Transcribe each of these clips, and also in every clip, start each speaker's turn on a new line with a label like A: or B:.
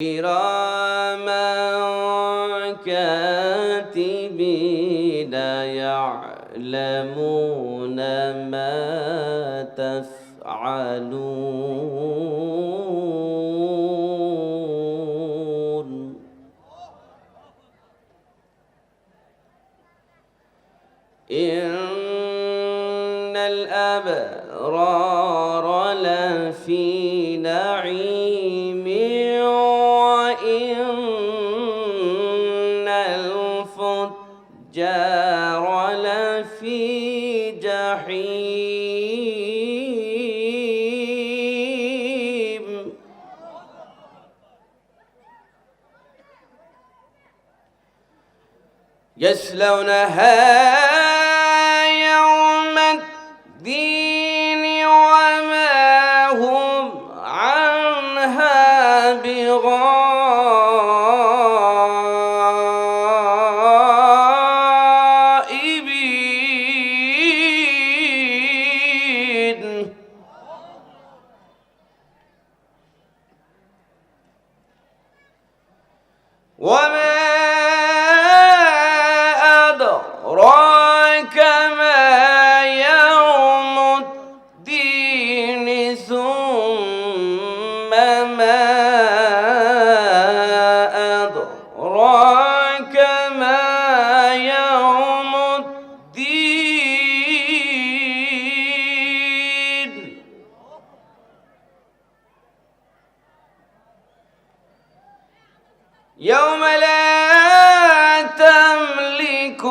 A: كراما كاتبين يعلمون ما تفعلون إن الأبرار لفي نعيم وإن الفجار لفي جحيم يصلونها يوم الدين وما هم عنها بغائبين وما أدراك ما يوم الدين ثم ما أدراك ما يوم الدين يوم لا تملك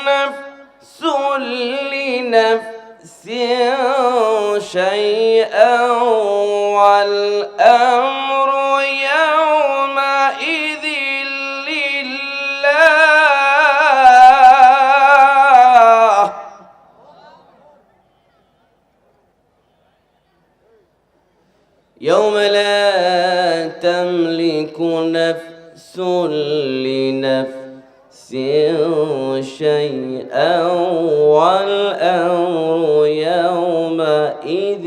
A: نفس لنفس شيئا والأمر يومئذ لله يوم لا تملك نفس لنفس شيئا والأمر يومئذ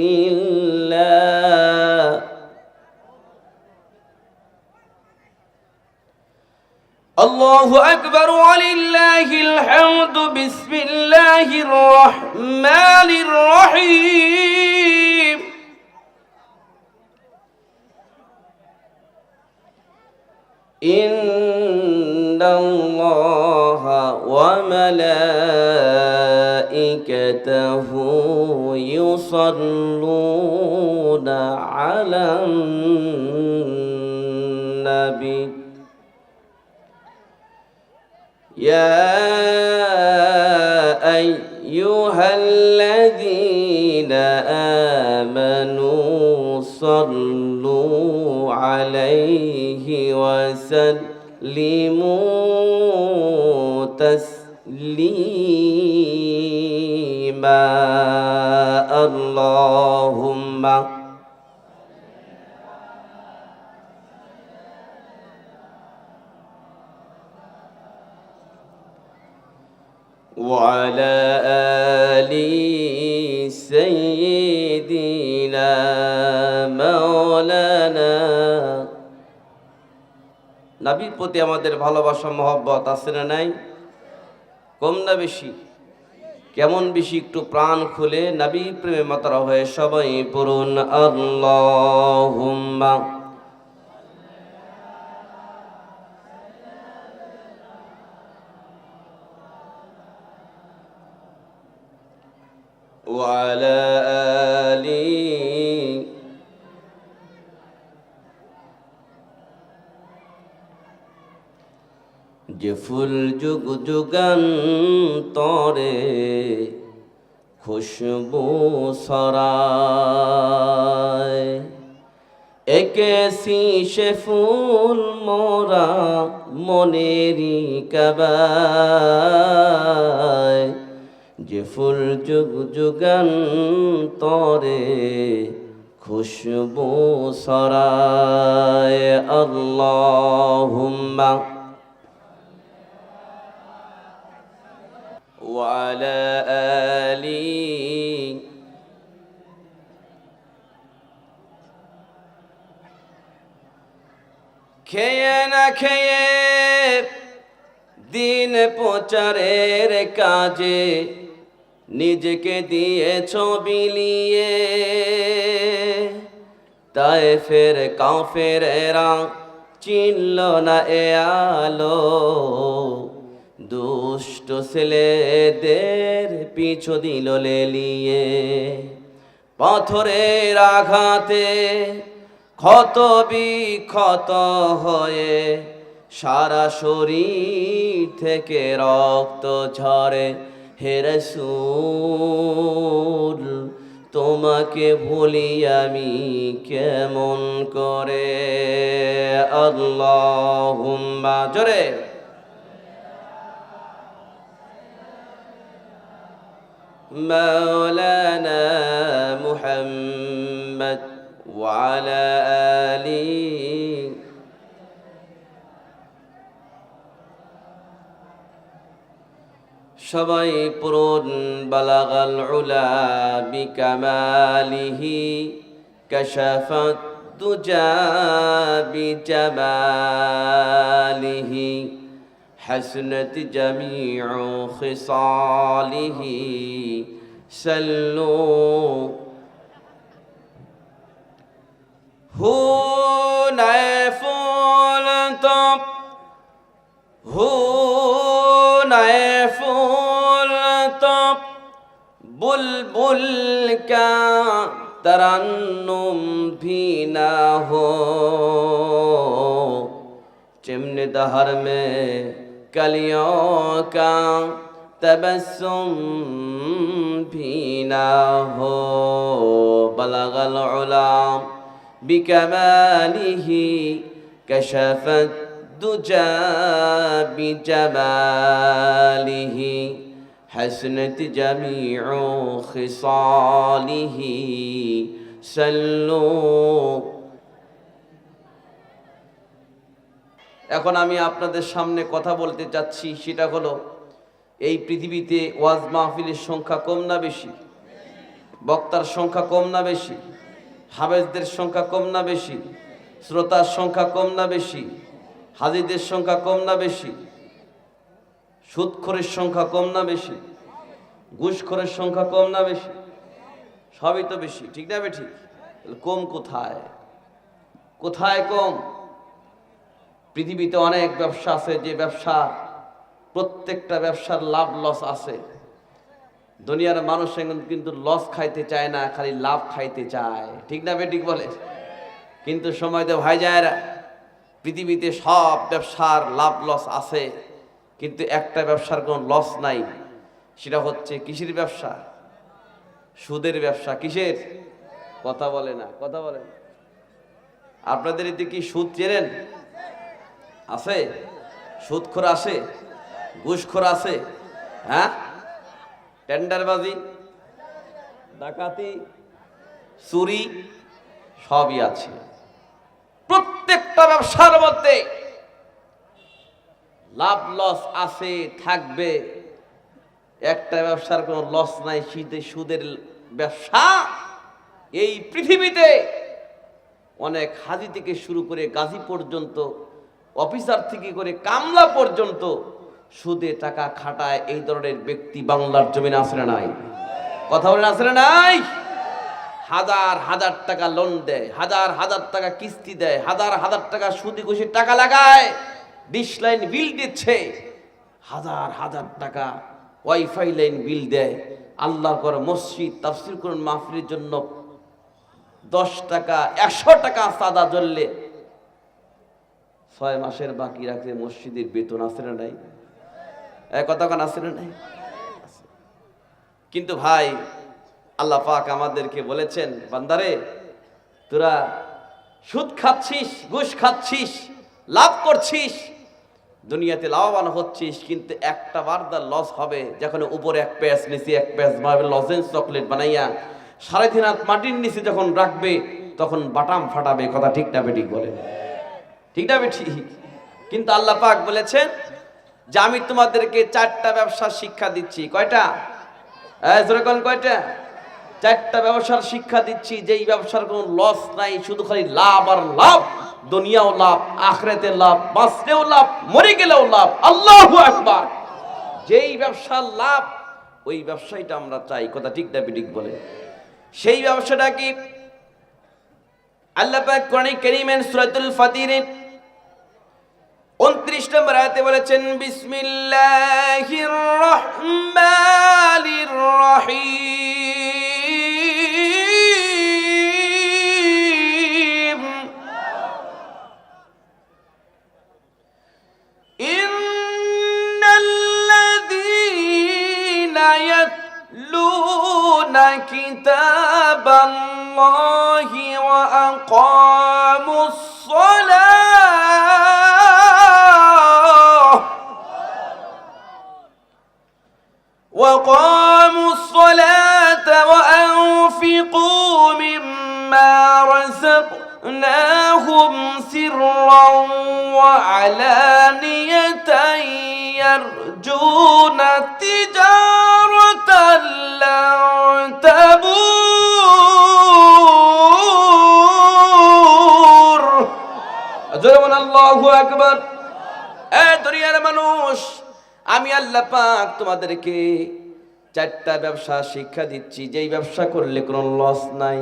A: لله الله أكبر ولله الحمد بسم الله الرحمن الرحيم إن الله وملائكته يصلون على النبي يا أيها الذين آمنوا صلوا عليه وسلموا تسليما اللهم وعلى آل سيدنا مولانا নবীর প্রতি আমাদের ভালোবাসা মহব্বত আছে না নাই? কম না বেশি? কেমন বেশি একটু প্রাণ খুলে নবী প্রেমে মাতারা হয়ে সবাই পড়ুন আল্লাহুম্মা وعلى آل যে ফুল যুগ যুগান্তরে খুশবু ছড়ায় একে সে ফুল মোরা মনেরি কাবায় যে ফুল যুগ যুগান্তরে খুশবু ছড়ায় আল্লাহুম্মা وعلى آل খেয়ে না খেয়ে দিন প্রচারের কাজে নিজেকে দিয়েছ বিলিয়ে, তায়েফের কাফেরেরা চিনল না এ আলো, দুষ্ট ছেলেদের পিছু দিল লেলিয়ে। পাথরের আঘাতে ক্ষত বিক্ষত হয়ে সারা শরীর থেকে রক্ত ঝরে। হে রাসূল তোমাকে ভুলি আমি কেমন করে। আল্লাহুম্মা জোরে মাওলানা মুহাম্মদ ওয়া আলা আলিহি। সবাই পড়ুন বালাগাল উলা বিকামালিহি কাশাফাত দুজা বিজামালিহি হাসনাত জামিউ খিসালিহি সাল্লু। হুনায়ফুল তব হুনায়ফুল তব বুলবুল का तरन्नुम भी ना हो, चिमने दहर में कलियों का तबस्सुम भी ना हो। बलगल उला बिकमालिही कशफत दुजा बिजमालिही हसनत जमीउ खिसालिही सल्लू। এখন আমি আপনাদের সামনে কথা বলতে চাচ্ছি, সেটা হলো এই পৃথিবীতে ওয়াজ মাহফিলের সংখ্যা কম না বেশি? বক্তার সংখ্যা কম না বেশি? হাফেজদের সংখ্যা কম না বেশি? শ্রোতার সংখ্যা কম না বেশি? হাজীদের সংখ্যা কম না বেশি? সুদখোরের সংখ্যা কম না বেশি? ঘুষখোরের সংখ্যা কম না বেশি? সবই তো বেশি, ঠিক না বেঠিক? কম কোথায়? কোথায় কম? পৃথিবীতে অনেক ব্যবসা আছে, যে ব্যবসা প্রত্যেকটা ব্যবসার লাভ লস আছে। দুনিয়ার মানুষ কিন্তু লস খাইতে চায় না, খালি লাভ খাইতে চায়, ঠিক না বেঠিক বলে? কিন্তু সময় তো ভাই যায়রা, পৃথিবীতে সব ব্যবসার লাভ লস আছে, কিন্তু একটা ব্যবসার কোনো লস নাই। সেটা হচ্ছে কিসের ব্যবসা? সুদের ব্যবসা। কিসের? কথা বলে না, কথা বলেন। আপনাদের এতে কি সুদ চেনেন? আছে? সুদখোর আছে? ঘুষখোর আছে? হ্যাঁ, টেন্ডারবাজি, ডাকাতি, চুরি সবই আছে। প্রত্যেকটা ব্যবসার মধ্যে লাভ লস আছে, থাকবে। একটা ব্যবসার কোনো লস নাই, সুদের ব্যবসা। এই পৃথিবীতে অনেক হাজি থেকে শুরু করে গাজী পর্যন্ত, অফিসার থেকে করে কামলা পর্যন্ত সুদে টাকা খাটায়। এই ধরনের ব্যক্তি বাংলার জমিনে আছে না নাই? কথা বলেন, আছে না নাই? হাজার হাজার টাকা লোন দেয়, হাজার হাজার টাকা কিস্তি দেয়, হাজার হাজার টাকা সুদি ঘুষি টাকা লাগায়, ডিশ লাইন বিল দিচ্ছে, হাজার হাজার টাকা ওয়াইফাই লাইন বিল দেয়। আল্লাহর ঘর, মসজিদ, তাফসীর কোরআন মাহফিলের জন্য 10 টাকা 100 টাকা চাঁদা জ্বললে 6 মাসের বাকি রাখলে মসজিদের বেতন আছে না নাই? কতক্ষণ আছে না নাই? কিন্তু ভাই, আল্লাহ পাক আমাদেরকে বলেছেন, বান্দারে তোরা সুদ খাচ্ছিস, ঘুষ খাচ্ছিস, লাভ করছিস, দুনিয়াতে লাভবান হচ্ছিস, কিন্তু একটা বার দা লস হবে যখন উপরে এক পেঁয়াজ নিচে এক পেঁয়াজ মারবে, লজেন্স চকলেট বানাইয়া 3.5 হাত মাটির নিচে যখন রাখবে তখন বাটাম ফাটাবে। কথা ঠিক না বেঠিক বলেন? ঠিক না বেঠিক? কিন্তু আল্লাহ পাক বলেছেন যে আমি তোমাদেরকে 4টা ব্যবসার শিক্ষা দিচ্ছি। কয়টা? যেরকম কয়টা? 4টা ব্যবসার শিক্ষা দিচ্ছি, যেই ব্যবসার কোনো লস নাই, শুধু খালি লাভ আর লাভ। দুনিয়াও লাভ, আখিরাতে লাভ, বাঁচলেও লাভ, মরে গেলেও লাভ। আল্লাহু আকবার। যেই ব্যবসার লাভ ওই ব্যবসায়টা আমরা চাই, কথা ঠিক না ঠিক বলে। সেই ব্যবসাটা কি? আল্লাহ পাক কোরআনে কারীমের সূরাতুল ফাতিরের 29 নম্বর আয়াতে বলেছেন, বিসমিল্লাহির রহমানির রহিম, ইন্নাল্লাযীনা ইয়াতলুনা কিতাবাল্লাহি ওয়া আকামুস وقاموا الصلاة وأنفقوا مما رزقناهم سرا وعلانية يرجون تجارة لن تبور। أجرنا الله أكبر। দুনিয়ার মানুষ, আমি আল্লাহ পাক তোমাদেরকে 4টা ব্যবসা শিক্ষা দিচ্ছি, যেই ব্যবসা করলে কোনো লস নাই,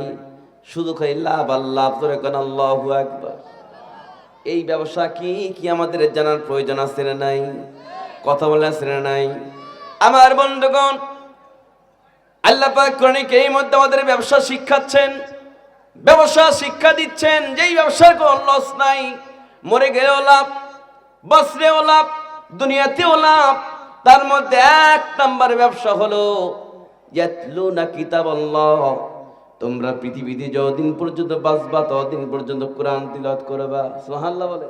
A: শুধু খালি লাভ আর লাভ। ধরে কোন আল্লাহু আকবার। এই ব্যবসা কি কি আমাদের জানার প্রয়োজন আছে না নাই? কথা বলে আছে না নাই? আমার বন্ধুগণ, আল্লাহ পাক কোরআনে কারীমের মধ্যে আমাদের ব্যবসা শিখাচ্ছেন, ব্যবসা শিক্ষা দিচ্ছেন, যেই ব্যবসার কোনো লস নাই, মরে গেলেও লাভ, বাঁচলেও লাভ, দুনিয়াতেও লাভ। তার মধ্যে 1 নাম্বার ব্যবসা হলো ইয়াতলুনা কিতাবাল্লাহ। তোমরা পৃথিবীতে যতদিন পর্যন্ত বাঁচবা ততদিন পর্যন্ত কোরআন তিলাওয়াত করবা। সুবহানাল্লাহ বলে।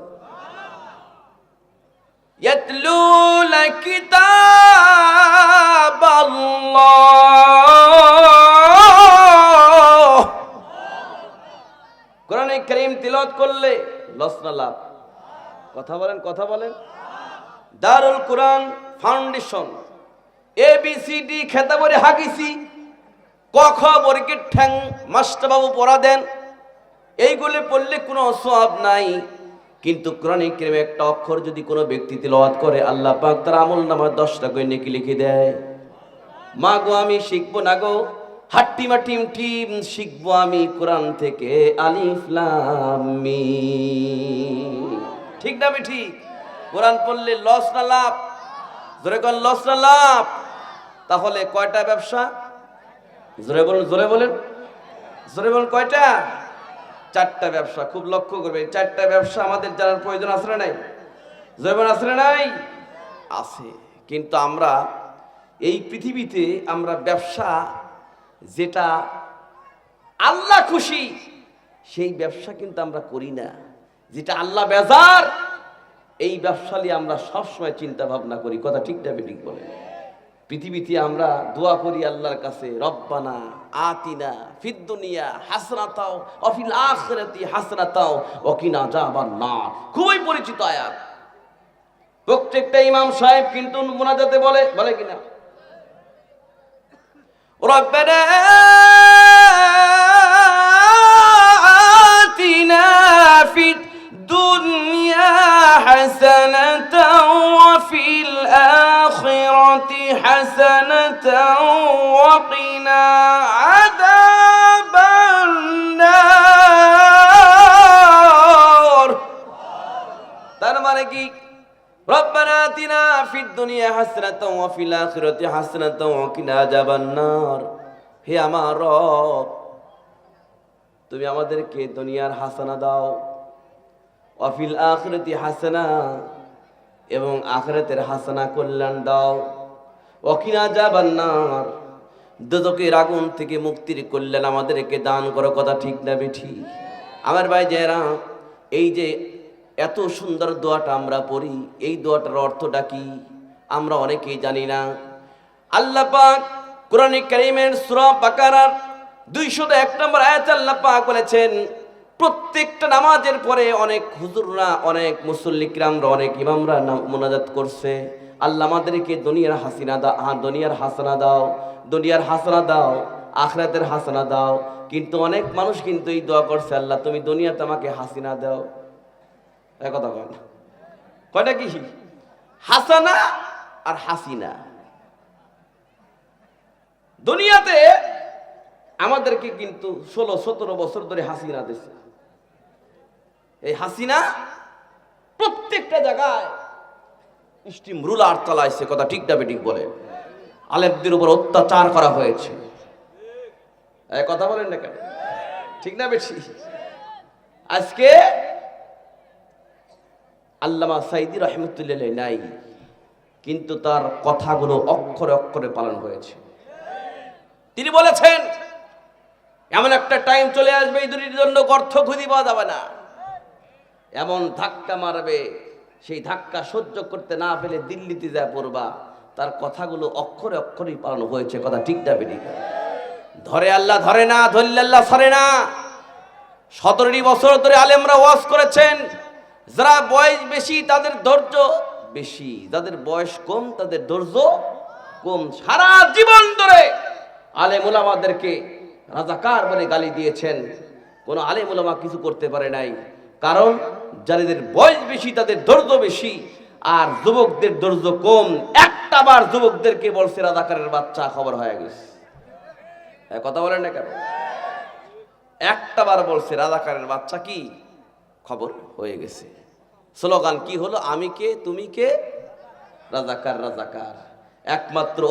A: ইয়াতলুনা কিতাবাল্লাহ। কোরআনে কারীম তিলাওয়াত করলে লস না লাভ? কথা বলেন, কথা বলেন। দারুল কোরআন ফাউন্ডেশন ABCD খেতা বলে হাগিছি, ক খ বর্গের ঠ্যাং মাস্টার বাবু পড়া দেন, এইগুলো পড়লে কোনো সওয়াব নাই। কিন্তু কোরআনে কারীমে একটা অক্ষর যদি কোনো ব্যক্তি তিলাওয়াত করে, আল্লাহ পাক তার আমলনামায় 10টা করে নেকি লিখে দেয়। মা গো, আমি শিখবো না গো, হাট্টিমা টিম টিম শিখবো আমি কোরআন থেকে আলিফ লাম মিম। ঠিক না ঠিক? কোরআন পড়লে লস না লাভ? জোরে কোন লস না লাভ? তাহলে কয়টা ব্যবসা? জোরে বলেন, জোরে বলেন, জোরে বলেন। কয়টা? 4টা ব্যবসা। খুব লক্ষ্য করবেন, 4টা ব্যবসা আমাদের জানার প্রয়োজন আছে না নাই? জোরে বলেন, আছে না নাই? আছে। কিন্তু আমরা এই পৃথিবীতে আমরা ব্যবসা যেটা আল্লাহ খুশি সেই ব্যবসা কিন্তু আমরা করি না। যেটা আল্লাহ বেজার এই ব্যবসা নিয়ে আমরা সবসময় চিন্তা ভাবনা করি। কথা ঠিক না ঠিক বলে? পৃথিবীতে আমরা দোয়া করি আল্লাহর কাছে, রব্বানা আতিনা ফিদ দুনিয়া হাসনাতাও ওয়া ফিল আখিরাতি হাসনাতাও ওয়া কিনা আযাবান নার। খুবই পরিচিত আয়াত। প্রত্যেকটা ইমাম সাহেব কিন্তু মুনাজাতে বলে, বলে কিনা? রব্বানা আতিনা ফিদ দুনিয়া হাসানাতাও ওয়া ফিল আখিরাতি হাসানাতাও ওয়া কিনা আযাবান নার। তার মানে কি? রব্বানা আতিনা ফিদ দুনিয়া হাসানাতাও ওয়া ফিল আখিরাতি হাসানাতাও ওয়া কিনা আযাবান নার। হে আমার রব, তুমি আমাদেরকে দুনিয়ার হাসানা দাও, ওয়া ফিল আখিরাতি হাসানা, এবং আখিরাতের হাসানা কল্যাণ দাও, ওয়া কিনা আযাবান নার, দোজখের আগুন থেকে মুক্তির কল্যাণ আমাদেরকে দান করো। কথা ঠিক না বেঠি? আমার ভাই যারা, এই যে এত সুন্দর দোয়াটা আমরা পড়ি, এই দোয়াটার অর্থটা কি আমরা অনেকেই জানি না। আল্লাহ পাক কোরআনে কারীমের সূরা বাকারার 201 নম্বর আয়াতে আল্লাহ পাক বলেছেন, প্রত্যেকটা নামাজের পরে অনেক হুজুররা, অনেক মুসল্লি কিরামরা, অনেক ইমামরা মুনাজাত করছে, আল্লাহ আমাদেরকে দুনিয়ার হাসিনা দাও, দুনিয়ার হাসানা দাও, দুনিয়ার হাসানা দাও, আখিরাতের হাসানা দাও। কিন্তু অনেক মানুষ কিন্তু এই দোয়া করছে, আল্লাহ তুমি দুনিয়াতে আমাকে হাসিনা দাও। কথা কয় না, কয়টা কি? হাসানা আর হাসিনা। দুনিয়াতে আমাদেরকে কিন্তু 16-17 বছর ধরে হাসিনা দিচ্ছে। এই হাসিনা প্রত্যেকটা জায়গায় স্টিম রুলার চালাইছে, কথা ঠিক না বেঠিক বলে। আলেমদের উপর অত্যাচার করা হয়েছে, কথা বলেন না কেন? ঠিক না বেশি? আজকে আল্লামা সাইদি রহমতুল্লাহ নাই, কিন্তু তার কথাগুলো অক্ষরে অক্ষরে পালন হয়েছে। তিনি বলেছেন এমন একটা টাইম চলে আসবে এই দুনিয়ার জন্য গর্ত খুঁজে পাওয়া যাবে না, এমন ধাক্কা মারবে, সেই ধাক্কা সহ্য করতে না পেলে দিল্লিতে যা পড়বা। তার কথাগুলো অক্ষরে অক্ষরেই পালন হয়েছে, কথা ঠিক না বেঠিক? ধরে আল্লাহ ধরে না, ধরলে আল্লাহ ছাড়ে না। 17 বছর ধরে আলেমরা ওয়াজ করেছেন। যারা বয়স বেশি তাদের ধৈর্য বেশি, যাদের বয়স কম তাদের ধৈর্য কম। সারা জীবন ধরে আলেম উলামাদেরকে রাজাকার বলে গালি দিয়েছেন, কোন আলেম উলামা কিছু করতে পারে নাই। কারণ যাদের বয়স বেশি তাদের ধৈর্য বেশি, আর যুবকদের ধৈর্য কম। একটা বার যুবকদেরকে বলছে রাজাকারের বাচ্চা, খবর হয়ে গেছে। কথা বলেন না কেন? একটা বার বলছে রাজাকারের বাচ্চা, কি খবর হয়ে গেছে। স্লোগান কি হলো? আমি কে, তুমি কে, রাজাকার রাজাকার। একমাত্র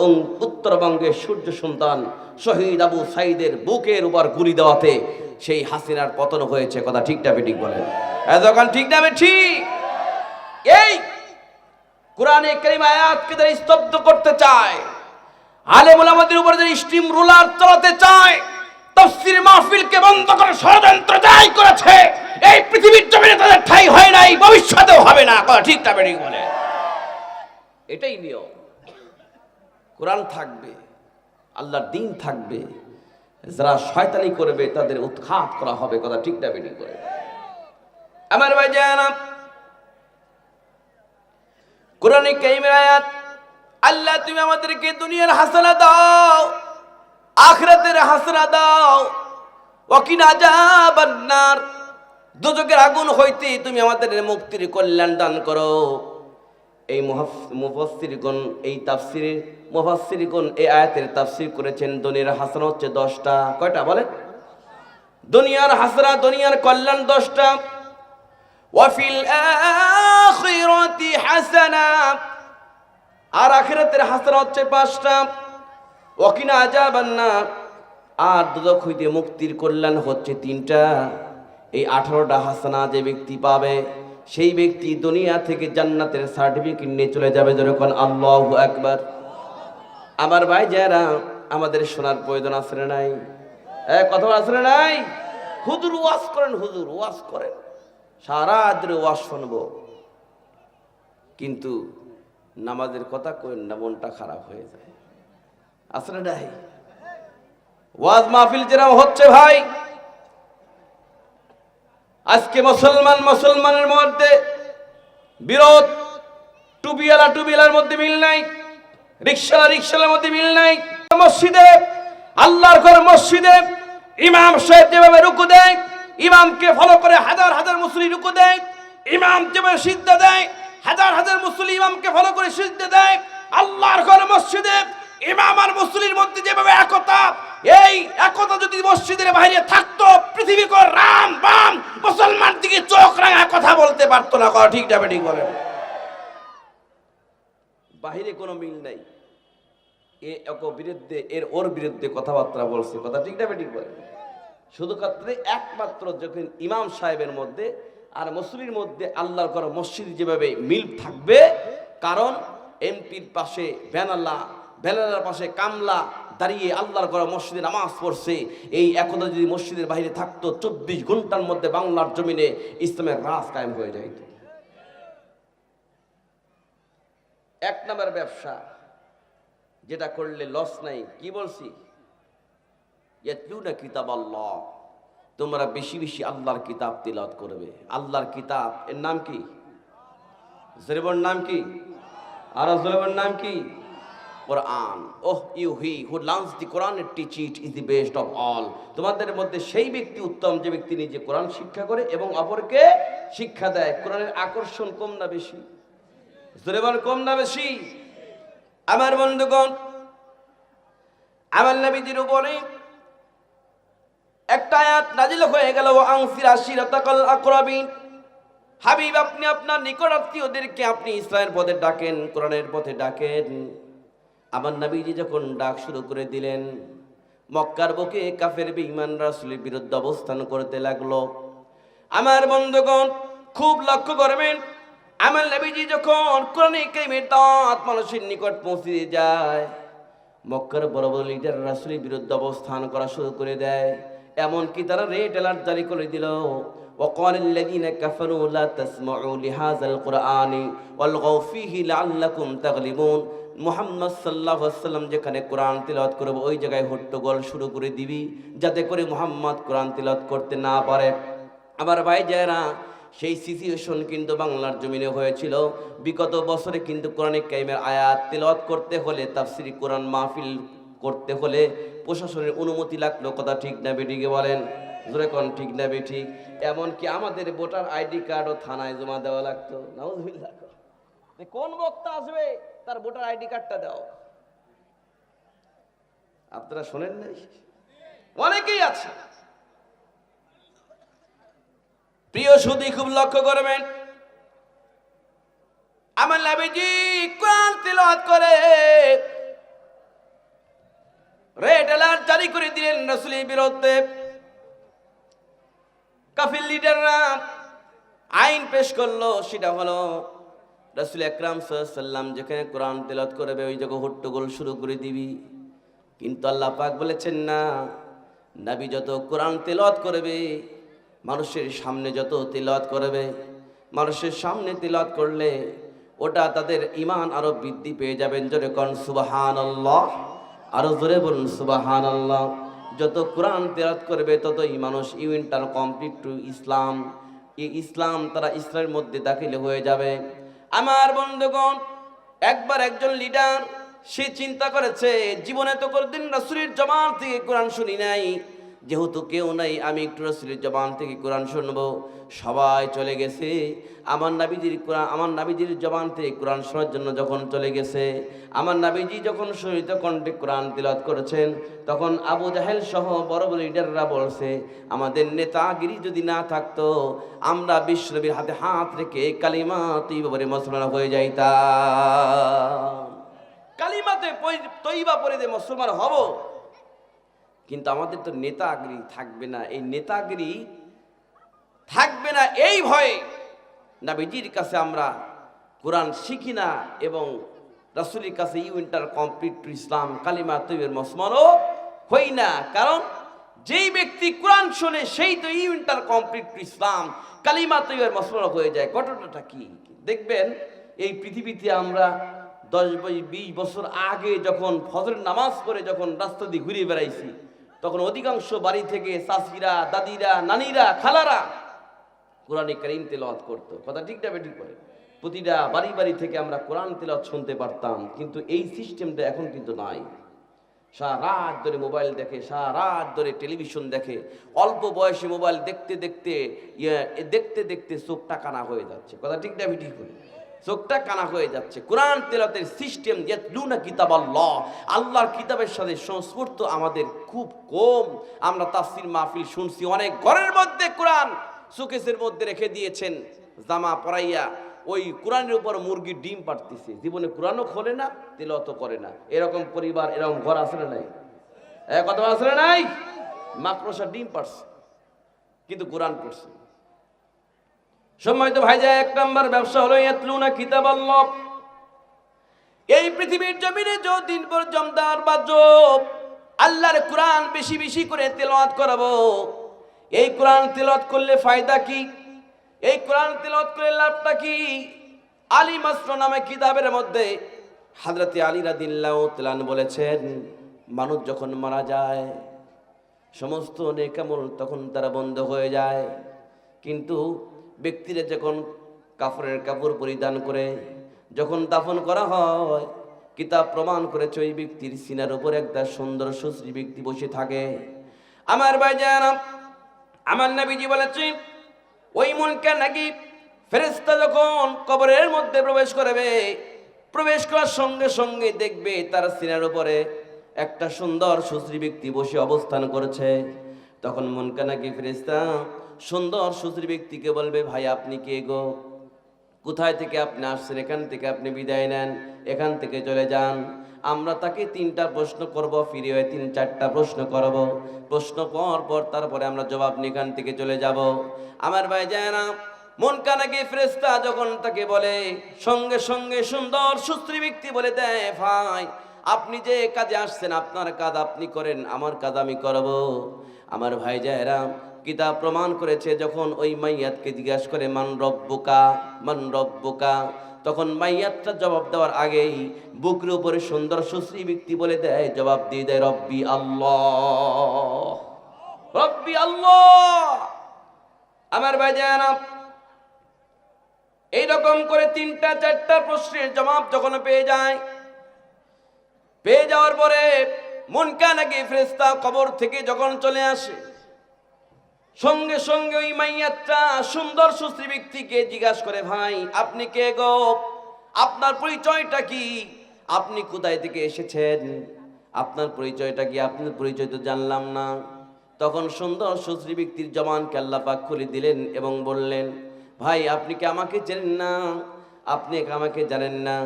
A: উত্তরবঙ্গের সূর্য সন্তান শহীদ আবু সাইদের বুকের উপর গুলি দেওয়াতে সেই হাসিনার পতন হয়েছে, কথা ঠিক না বেঠিক বলেন? যখন ঠিক না বেঠিক? এই কোরআনে কারীম আয়াতকে যারা স্তব্ধ করতে চায়, আলেম ওলামাদের উপর যারা স্টিম রুলার চালাতে চায়, তাফসীর মাহফিলকে বন্ধ করে ষড়যন্ত্র যাই করেছে, এই পৃথিবীর জমিনে তাদের ঠাঁই হয় নাই, ভবিষ্যতেও হবে না, কথা ঠিক না বেঠিক বলে? এটাই নিয়ম। কোরআন থাকবে, আল্লাহর দ্বীন থাকবে, যারা শয়তানি করবে তাদের উৎখাত করা হবে, কথা ঠিক না বেঠিক বলে? আমার ভাইজান, কোরআনে কারীমের আয়াত, আল্লাহ তুমি আমাদেরকে দুনিয়ার হাসানা দাও, আখিরাতের হাসানা দাও, ওয়াকিনা আযাবান নার, দুজকের আগুন হইতে তুমি আমাদের মুক্তির কল্যাণ দান করো। এই মুফাসসিরগণ, এই তাফসীরের মুফাসসিরগণ এই আয়াতের তাফসীর করেছেন, দুনিয়ার হাসানা হচ্ছে 10টা। কয়টা বলেন? দুনিয়ার হাসানা, দুনিয়ার কল্যাণ 10টা। ওয়াফিল আখিরাতি হাসানা, আর আখিরাতের হাসানা হচ্ছে 5টা। ওয়াকিনা আযাবান নার, আর দুজক হইতে মুক্তির কল্যাণ হচ্ছে 3টা। এই 18টা হাসানা যে ব্যক্তি পাবে, সেই ব্যক্তি দুনিয়া থেকে জান্নাতের সার্টিফিকেট নিয়ে চলে যাবে। যখন আল্লাহু আকবার। আমার ভাই যারা, আমাদের শোনার প্রয়োজন আছে না নাই? কথা আছে না নাই? হুজুর ওয়াজ করেন, হুজুর ওয়াজ করেন, সারা রাত ওয়াজ শুনবো, কিন্তু নামাজের কথা কইন না, মনটা খারাপ হয়ে যায়। আছে না নাই? ওয়াজ মাহফিল যেরকম হচ্ছে ভাই, আজকে মুসলমানের মধ্যে বিরোধ, টুপিওয়ালার মধ্যে মিল নাই, রিকশালার মধ্যে মিল নাই। মসজিদে, আল্লাহর ঘর মসজিদে ইমাম সাহেব যেভাবে রুকু দেয়, ইমামকে ফলো করে হাজার হাজার মুসল্লি রুকু দেয়। ইমাম যেভাবে সিজদা দেয়, হাজার হাজার মুসল্লি ইমামকে ফলো করে সিজদা দেয়। আল্লাহর ঘর মসজিদে ইমাম আর মুসল্লির মধ্যে যেভাবে একতা, এই একতা যদি মসজিদের বাইরে থাকতো, পৃথিবী কো রাম বাম মুসলমান দিকে চোখ রাঙা কথা বলতে পারতো না, কথা ঠিক না বেঠিক বলেন? বাহিরে কোনো মিল নাই, এ এক বিরুদ্ধে এর ওর বিরুদ্ধে কথাবার্তা বলছে, কথা ঠিক না বেঠিক বলেন? শুধু ক্ষেত্রে একমাত্র যখন ইমাম সাহেবের মধ্যে আর মুসল্লির মধ্যে আল্লাহর ঘর মসজিদ যেভাবে মিল থাকবে, কারণ এমপির পাশে ব্যানালার পাশে কামলা দাঁড়িয়ে আল্লাহর ঘর মসজিদে নামাজ পড়ছে, এই একতা যদি মসজিদের বাইরে থাকতো, 24 ঘন্টার মধ্যে বাংলার জমিনে ইসলামের রাজ কায়েম হয়ে যাইত। এক নম্বর ব্যবসা যেটা করলে লস নাই, কি বলছি? ইয়াতলুনা কিতাবাল্লাহ, তোমরা বেশি বেশি আল্লাহর কিতাব তিলাওয়াত করবে। আল্লাহর কিতাব এর নাম কি? জরিবর নাম কি? আর জরিবর নাম কি? Quran. Oh you he who learns the Quran and teach it is the best of all. তোমাদের মধ্যে সেই ব্যক্তি উত্তম যে ব্যক্তি নিজে কোরআন শিক্ষা করে এবং অপরকে শিক্ষা দেয়। কোরআনের আকর্ষণ কম না বেশি? জোরে বল, কম না বেশি? আমার বন্ধুগণ, আমার নবীজির উপরে একটা আয়াত নাজিল হয়ে গেল, ওয়া আনসির আশিরাতাকাল আকরাবিন। হাবিব, আপনি আপনার নিকট আত্মীয়দেরকে আপনি ইসলামের পথে ডাকেন, কোরআনের পথে ডাকেন। আমার নবীজি যখন ডাক শুরু করে দিলেন, মক্কার বুকে কাফের বেঈমান রাসূলের বিরুদ্ধে অবস্থান করতে লাগলো। আমার বন্ধুগণ খুব লক্ষ্য করবেন, আমার নবীজি যখন কোরআনে কারীমের দাওয়াত মানুষের নিকট পৌঁছে যায়, মক্কার বড় বড় লিডার রাসূলের বিরুদ্ধে অবস্থান করা শুরু করে দেয়। এমনকি তারা রেড অ্যালার্ট জারি করে দিল, وقال الذين كفروا لا تسمعوا لهذا القرآن والغوا فيه لعلكم تغلبون। মুহাম্মদ সাল্লাল্লাহু আলাইহি ওয়াসাল্লাম যেখানে কোরআন তিলাওয়াত করবে ওই জায়গায় হট্টগোল শুরু করে দিবি, যাতে করে মুহাম্মদ কোরআন তিলাওয়াত করতে না পারে। আমার ভাই যারা, সেই সিচুয়েশন কিন্তু বাংলার জমিনে হয়েছিল। বিগত বছরে কিন্তু কোরআনে কারীমের আয়াত তিলাওয়াত করতে হলে, তাফসীরি কোরআন মাহফিল করতে হলে প্রশাসনের অনুমতি লাগলো। কথা ঠিক না বেঠিক বলেন? জোরে কোন ঠিক না বেঠিক? এমনকি আমাদের ভোটার আইডি কার্ডও থানায় জমা দেওয়া লাগতো। নাউজুবিল্লাহ। কোন বক্তা আসবে তার ভোটার আইডি কার্ডটা দাও। আপনারা শোনেন নাই? অনেকেই আছে। প্রিয় সুধী, খুব লক্ষ্য করবেন, আমার নবীজি কোরআন তিলাওয়াত করে রেড অ্যালার্ট জারি করে দিলেন রাসূলের বিরুদ্ধে। কাফির লিডাররা আইন পেশ করলো, সেটা হলো রাসূল আকরাম সাল্লাল্লাহু আলাইহি ওয়াসাল্লাম যেখানে কোরআন তিলাওয়াত করবে ওই জায়গায় হট্টগোল শুরু করে দিবি। কিন্তু আল্লাহ পাক বলেছেন না, নবী যত কোরআন তিলাওয়াত করবে, মানুষের সামনে যত তিলাওয়াত করবে, মানুষের সামনে তিলাওয়াত করলে ওটা তাদের ঈমান আরো বৃদ্ধি পেয়ে যাবেন। জোরে কোন সুবহানাল্লাহ, আরো জোরে বলুন সুবহানাল্লাহ। যত কোরআন তিলাওয়াত করবে ততই মানুষ ইউএন্টার কমপ্লিট টু ইসলাম, এই ইসলাম তারা ইসলামের মধ্যে দাখিল হয়ে যাবে। আমার বন্ধুগণ, একবার একজন লিডার সে চিন্তা করেছে, জীবনে তো কোনদিন রাসূলের জবান থেকে কোরআন শুনি নাই, যেহেতু কেউ নাই আমি একটু রাসূলের জবান থেকে কোরআন শুনবো। সবাই চলে গেছে, আমার নবীজির জবান থেকে কোরআন শোনার জন্য যখন চলে গেছে, আমার নবীজি যখন শহীদ কণ্ঠে কোরআন তিলাওয়াত করেছেন, তখন আবু জাহেল সহ বড় বড় লিডাররা বলছে, আমাদের নেতাগিরি যদি না থাকতো আমরা বিশ্বনবীর হাতে হাত রেখে কালিমা তৈয়বা মুসলমান হয়ে যাইতাম। কালিমাতে তৈয়বা পড়ে দিয়ে মুসলমান হব, কিন্তু আমাদের তো নেতাগিরি থাকবে না। এই নেতাগিরি থাকবে না এই ভয়ে নবীজির কাছে আমরা কোরআন শিখি না এবং রাসূলের কাছে ইউএন্টার কমপ্লিট টু ইসলাম কালিমা তৈয়বা মুসলমানও হই না। কারণ যেই ব্যক্তি কোরআন শোনে সেই তো ইউএন্টার কমপ্লিট টু ইসলাম কালিমা তৈয়বা মুসলমান হয়ে যায়। ঘটনাটা কি দেখবেন, এই পৃথিবীতে আমরা 10-20 বছর আগে যখন ফজরের নামাজ পড়ে যখন রাস্তা দিয়ে ঘুরে বেড়াইছি, তখন অধিকাংশ বাড়ি থেকে চাচিরা, দাদিরা, নানিরা, খালারা কোরআনে কারীম তেলাওয়াত করতো। কথা ঠিক না বেঠিক করে? প্রতিটা বাড়ি বাড়ি থেকে আমরা কোরআন তেলাওয়াত শুনতে পারতাম। কিন্তু এই সিস্টেমটা এখন কিন্তু নাই। সারা রাত ধরে মোবাইল দেখে, সারা রাত ধরে টেলিভিশন দেখে, অল্প বয়সে মোবাইল দেখতে দেখতে দেখতে দেখতে চোখটা কানা হয়ে যাচ্ছে। কথা ঠিক না বেঠিক করে? চোখটা কানা হয়ে যাচ্ছে। কোরআন তেলাওয়াতের সিস্টেম, ইয়াতলুনা কিতাবাল্লাহ, আল্লাহর কিতাবের সাথে সংস্পর্শ আমাদের খুব কম। আমরা তাফসীর মাহফিল শুনছি, অনেক ঘরের মধ্যে কোরআন শোকেসের মধ্যে রেখে দিয়েছেন, জামা পরাইয়া ওই কোরআনের উপর মুরগির ডিম পাড়তেছে, জীবনে কোরআনও খোলে না, তেলাওয়াতও করে না। এরকম পরিবার, এরকম ঘর আছে না নাই? কথা আছে না নাই? মাকড়সা ডিম পাড়ছে কিন্তু কোরআন পড়ছে। সম্মানিত ভাই, যায় 1 নম্বর ব্যবসা হলো ইয়াতলুনা কিতাবাল্লাহ। এই পৃথিবীর জমিনে যতদিন পর্যন্ত আল্লাহর কোরআন বেশি বেশি করে তেলাওয়াত করাবো। এই কোরআন তেলাওয়াত করলে ফায়দা কি? এই কোরআন তেলাওয়াত করে লাভটা কি? আলী মাসরুর নামে কিতাবের মধ্যে হযরত আলী রাদিয়াল্লাহু তাআলা বলেছেন, মানুষ যখন মারা যায় সমস্ত নেক আমল তখন তারা বন্ধ হয়ে যায়, কিন্তু ব্যক্তিরা যখন কাফনের কাপড় পরিধান করে যখন দাফন করা হয়, কিতাব প্রমাণ করেছে ওই ব্যক্তির সিনার উপর একটা সুন্দর সুশ্রী ব্যক্তি বসে থাকে। আমার ভাইজান, আমার নবীজি বলেছে ওই মুনকার নাকি ফেরেশতা যখন কবরের মধ্যে প্রবেশ করবে, প্রবেশ করার সঙ্গে সঙ্গে দেখবে তার সিনার উপরে একটা সুন্দর সুশ্রী ব্যক্তি বসে অবস্থান করেছে। তখন মুনকার নাকি ফেরেশতা সুন্দর সুশ্রী ব্যক্তিকে বলবে, ভাই আপনি কে গো? কোথায় থেকে আপনি আসছেন? এখান থেকে আপনি বিদায় নেন, এখান থেকে চলে যান। আমরা তাকে 3টা প্রশ্ন করব, ফিরে হয়ে 3-4টা প্রশ্ন করব। প্রশ্ন পর তারপরে আমরা জবাব নিয়ে এখান থেকে চলে যাব। আমার ভাই যায় না, মুনকার নাকির ফেরেশতা যখন তাকে বলে, সঙ্গে সঙ্গে সুন্দর সুশ্রী ব্যক্তি বলে দেয়, ভাই আপনি যে কাজে আসছেন আপনার কাজ আপনি করেন, আমার কাজ আমি করব। আমার ভাই যায়রা, কিতাব প্রমাণ করেছে যখন ওই মাইয়াতকে জিজ্ঞাসা করে মান রব্বুকা, মান রব্বুকা, তখন মাইয়াতটা জবাব দেওয়ার আগেই বুকের উপরে সুন্দর সুশ্রী ব্যক্তি বলে দেয়, জবাব দিয়ে দেয় রব্বি আল্লাহ, রব্বি আল্লাহ। আমার ভাইজান, এইরকম করে 3-4টা প্রশ্নের জবাব যখন পেয়ে যায়, পেয়ে যাওয়ার পরে মুনকার নাকির ফেরেশতা কবর থেকে যখন চলে আসে, সঙ্গে সঙ্গে ওই মাইয়াতটা সুন্দর সুশ্রী ব্যক্তিকে জিজ্ঞাসা করে, ভাই আপনি কে গো? আপনার পরিচয়টা কি? আপনি কোথায় থেকে এসেছেন? আপনার পরিচয়টা কি? আপনার পরিচয় তো জানলাম না। তখন সুন্দর সুশ্রী ব্যক্তির জবানকে আল্লাহ পাক খুলে দিলেন এবং বললেন, ভাই আপনি কি আমাকে চেনেন না? আপনি আমাকে জানেন না?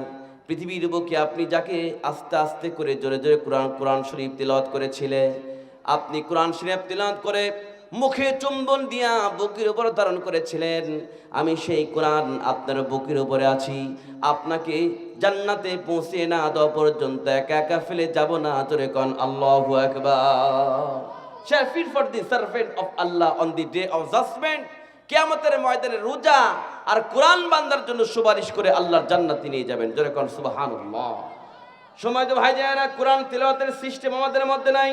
A: পৃথিবীর বুকে আপনি যাকে আস্তে আস্তে করে জোরে জোরে কোরআন শরীফ তিলাওয়াত করেছিলেন, আপনি কোরআন শরীফ তিলাওয়াত করে মুখে চুম্বন দিয়া বুকের উপর ধারণ করেছিলেন, আমি সেই কোরআন আপনার বুকের উপরে আছি। আপনাকে জান্নাতে পৌঁছে না দেওয়া পর্যন্ত একা একা ফেলে যাব না। জোরে কোন আল্লাহু আকবার। শাফির for the servant of Allah on the day of judgement. কিয়ামতের ময়দানে রোজা আর কোরআন বান্দার জন্য সুপারিশ করে আল্লাহর জান্নাতে নিয়ে যাবেন। জোরে কোন সুবহানাল্লাহ। সময় তো ভাই যায় না, কোরআন তিলাওয়াতের সিস্টেম আমাদের মধ্যে নাই।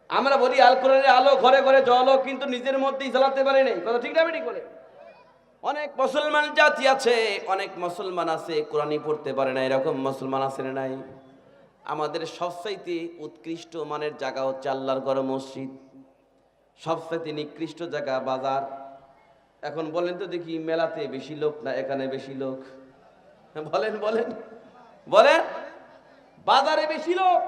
A: আমরা বলি আল কোরআনের আলো ঘরে ঘরে জ্বলো, কিন্তু নিজের মধ্যেই জ্বালাতে পারি নাই। কথা ঠিক না ঠিক বলে? অনেক মুসলমান জাতি আছে, অনেক মুসলমান আছে কোরআনই পড়তে পারে না, এরকম মুসলমান আছে না নাই? আমাদের সবচাইতে উৎকৃষ্ট মানের জায়গা হচ্ছে আল্লাহর ঘর মসজিদ, সবচাইতে নিকৃষ্ট জায়গা বাজার। এখন বলেন তো দেখি, মেলাতে বেশি লোক না এখানে বেশি লোক? বলেন বলেন বলেন, বাজারে বেশি লোক,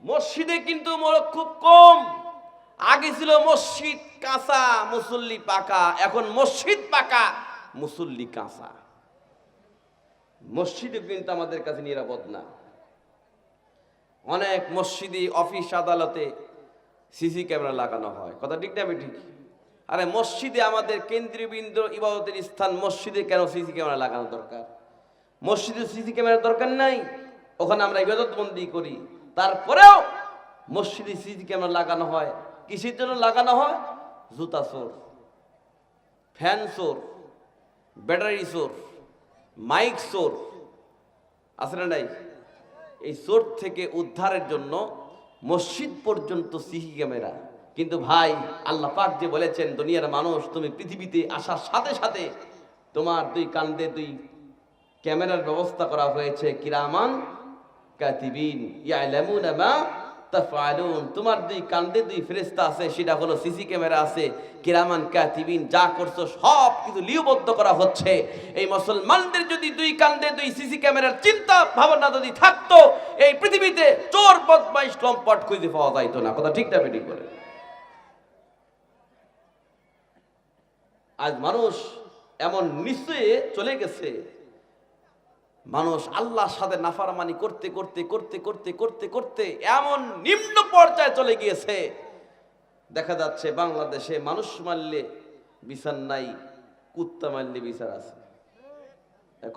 A: মসজিদে কিন্তু মোরক খুব কম। আগে ছিল মসজিদ কাঁচা মুসল্লি পাকা, এখন মসজিদ পাকা মুসল্লি কাঁচা। মসজিদে কিন্তু আমাদের কাছে নিরাপদ না। অনেক মসজিদে অফিস আদালতে সিসি ক্যামেরা লাগানো হয়। কথা ঠিক না ঠিক? আরে মসজিদে আমাদের কেন্দ্রীয় বিন্দু ইবাদতের স্থান, মসজিদে কেন সিসি ক্যামেরা লাগানো দরকার? মসজিদে সিসি ক্যামেরার দরকার নাই, ওখানে আমরা ইবাদত বন্দি করি। তারপরেও মসজিদে সিসি ক্যামেরা লাগানো হয়। কিসের জন্য লাগানো হয়? জুতা চোর, ফ্যান চোর, ব্যাটারি চোর, মাইক চোর আছে না নাই? এই চোর থেকে উদ্ধারের জন্য মসজিদ পর্যন্ত সিসি ক্যামেরা। কিন্তু ভাই আল্লাহ পাক যে বলেছেন, দুনিয়ার মানুষ তুমি পৃথিবীতে আসার সাথে সাথে তোমার 2 কান্দে 2 ক্যামেরার ব্যবস্থা করা হয়েছে। কিরামান কাতিবিন ইয়ালামুনা মা তাফআলুন। তোমার 2 কান্দে 2 ফেরেশতা আছে, সেটা হলো সিসি ক্যামেরা আছে। কিরামান কাতিবিন, যা করছো সব কিছু লিপিবদ্ধ করা হচ্ছে। এই মুসলমানদের যদি 2 কান্দে 2 সিসি ক্যামেরার চিন্তা ভাবনা যদি থাকতো, এই পৃথিবীতে চোর বদমাইশ লম্পট খুঁজে পাওয়া যাইতো না। কথা ঠিক না বেঠিক বলে? আজ মানুষ এমন নিশ্চয়ই চলে গেছে, মানুষ আল্লাহর সাথে নাফরমানি করতে করতে করতে করতে করতে করতে এমন নিম্ন পর্যায়ে চলে গিয়েছে, দেখা যাচ্ছে বাংলাদেশে মানুষ মারলে বিচার নাই, কুত্তা মারলে বিচার আছে।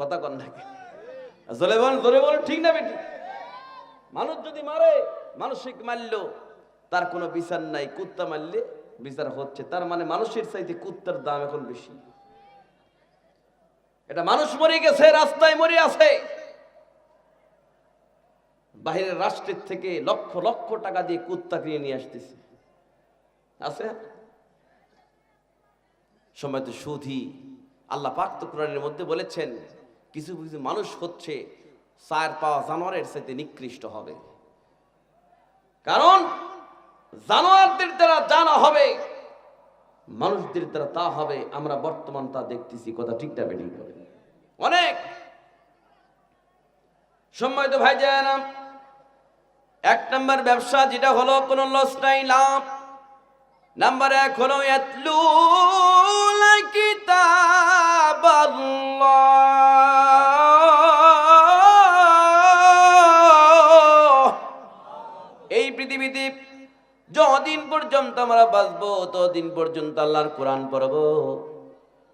A: কথা কন নাকি? জোরে বল ঠিক না বেটি? মানুষ যদি মারে, মানসিক মারলো তার কোনো বিচার নাই, কুত্তা মারলে বিচার হচ্ছে। তার মানে মানুষের চাইতে কুত্তার দাম এখন বেশি। এটা মানুষ মরে গেছে, রাস্তায় মরে আছে। বাহিরের রাষ্ট্রের থেকে লক্ষ লক্ষ টাকা দিয়ে কুত্তা কিনে নিয়ে আসতেছে, আছে সময় তো সুধি। আল্লাহ পাক তো কোরআনের মধ্যে বলেছেন, কিছু কিছু মানুষ হচ্ছে 4 পাওয়া জানোয়ারের চাইতে নিকৃষ্ট হবে। কারণ জানোয়ারদের দ্বারা জানা হবে, মানুষদের দ্বারা তা হবে। আমরা বর্তমান তা দেখতেছি, কথা ঠিকটা বেঠিক করে অনেক সময়। তো ভাই যায় না, 1 নম্বর ব্যবসা যেটা হলো কোনো লস নাই, লাভ। নাম্বার 1 হলো ইয়াতলুনা কিতাবাল্লাহ। এই পৃথিবীতে যতদিন পর্যন্ত আমরা বাঁচবো ততদিন পর্যন্ত আল্লাহর কোরআন পড়বো।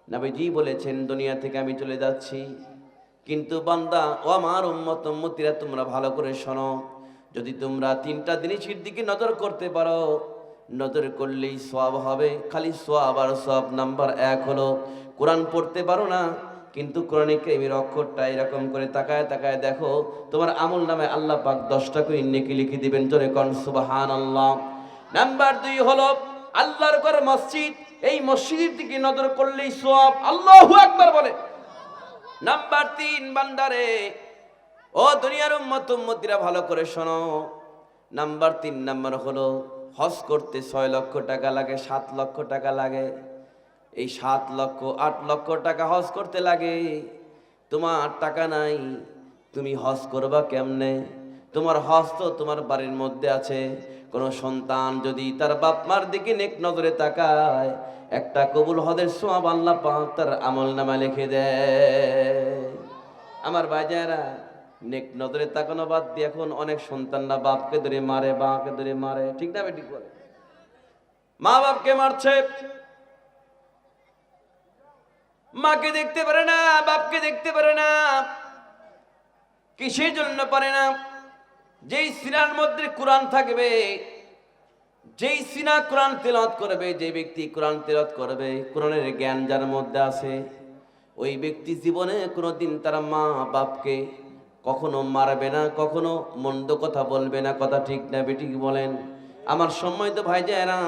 A: নবীজি বলেছেন দুনিয়া থেকে আমি চলে যাচ্ছি, কিন্তু বান্দা ও আমার উম্মত উম্মতিরা তোমরা ভালো করে শোনো, যদি তোমরা 3টা জিনিসের দিকে নজর করতে পারো, নজর করলেই সওয়াব হবে, খালি সওয়াব আর সওয়াব। নাম্বার 1 হলো কোরআন পড়তে পারো না, কিন্তু কোরআনে কারীমের অক্ষরটা এরকম করে তাকায় তাকায় দেখো, তোমার আমল নামে আল্লাহ পাক 10টা করে নেকি লিখে দিবেন। জোরে কোন সুবহানাল্লাহ। নাম্বার 2 হলো আল্লাহর ঘর মসজিদ, এই মসজিদের দিকে নজর করলেই সওয়াব। আল্লাহু আকবার বলে। নাম্বার 3 বান্দারে ও দুনিয়ার উম্মত উম্মতিরা ভালো করে শোনো, নাম্বার 3 নাম্বার হলো হজ করতে 6 লক্ষ টাকা লাগে, 7 লক্ষ টাকা লাগে। এই 7 লক্ষ 8 লক্ষ টাকা হজ করতে লাগে। তোমার টাকা নাই, তুমি হজ করবা কেমনে? তোমার হজ তো তোমার বাড়ির মধ্যে আছে। কোন সন্তান যদি তার বাপ মার দিকে নেক নজরে তাকায়, একটা কবুল হজের সওয়াব আল্লাহ পাক তার আমলনামা লিখে দেয়। আমার ভাইজারা, নেক নজরে তাকানো বাদ দিয়ে এখন অনেক সন্তানরা বাপকে ধরে মারে, বাকে ধরে মারে, ঠিক না বেঠিক বলে? মা বাপকে মারছে, মাকে দেখতে পারে না, বাপকে দেখতে পারে না। কিসের জন্য পারে না? যেই সিনার মধ্যে কোরআন থাকবে, যেই সিনা কোরআন তেলাওয়াত করবে, যে ব্যক্তি কোরআন তেলাওয়াত করবে, কোরআনের জ্ঞান যার মধ্যে আছে, ওই ব্যক্তি জীবনে কোনোদিন তার মা বাপকে কখনো মারবে না, কখনো মন্দ কথা বলবে না, কথা ঠিক না বেঠিক বলেন? আমার সময় তো ভাই যায় না।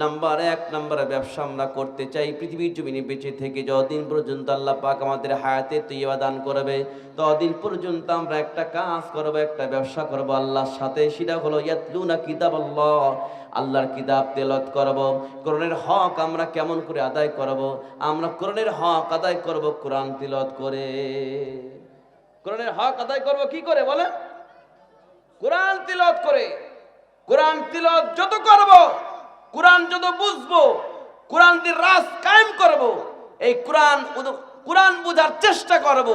A: নাম্বার 1 নম্বরে ব্যবসা আমরা করতে চাই পৃথিবীর জমিনে বেঁচে থেকে যতদিন পর্যন্ত আল্লাহ পাক আমাদের হায়াতে তৈয়বা দান করবে, ততদিন পর্যন্ত আমরা একটা কাজ করব, একটা ব্যবসা করব আল্লাহর সাথে। সেটা হলো ইয়াতলুনা কিতাবাল্লাহ, আল্লাহর কিতাব তেলাওয়াত করব। কোরআনের হক আমরা কেমন করে আদায় করব? আমরা কোরআনের হক আদায় করব কোরআন তেলাওয়াত করে। কোরআনের হক আদায় করব কি করে বলে? কোরআন তেলাওয়াত করে। কোরআন তেলাওয়াত যত করব, কোরআন যত বুঝবো, কোরআন দিয়ে রাজ কায়েম করব, এই কোরআন বোঝার চেষ্টা করব,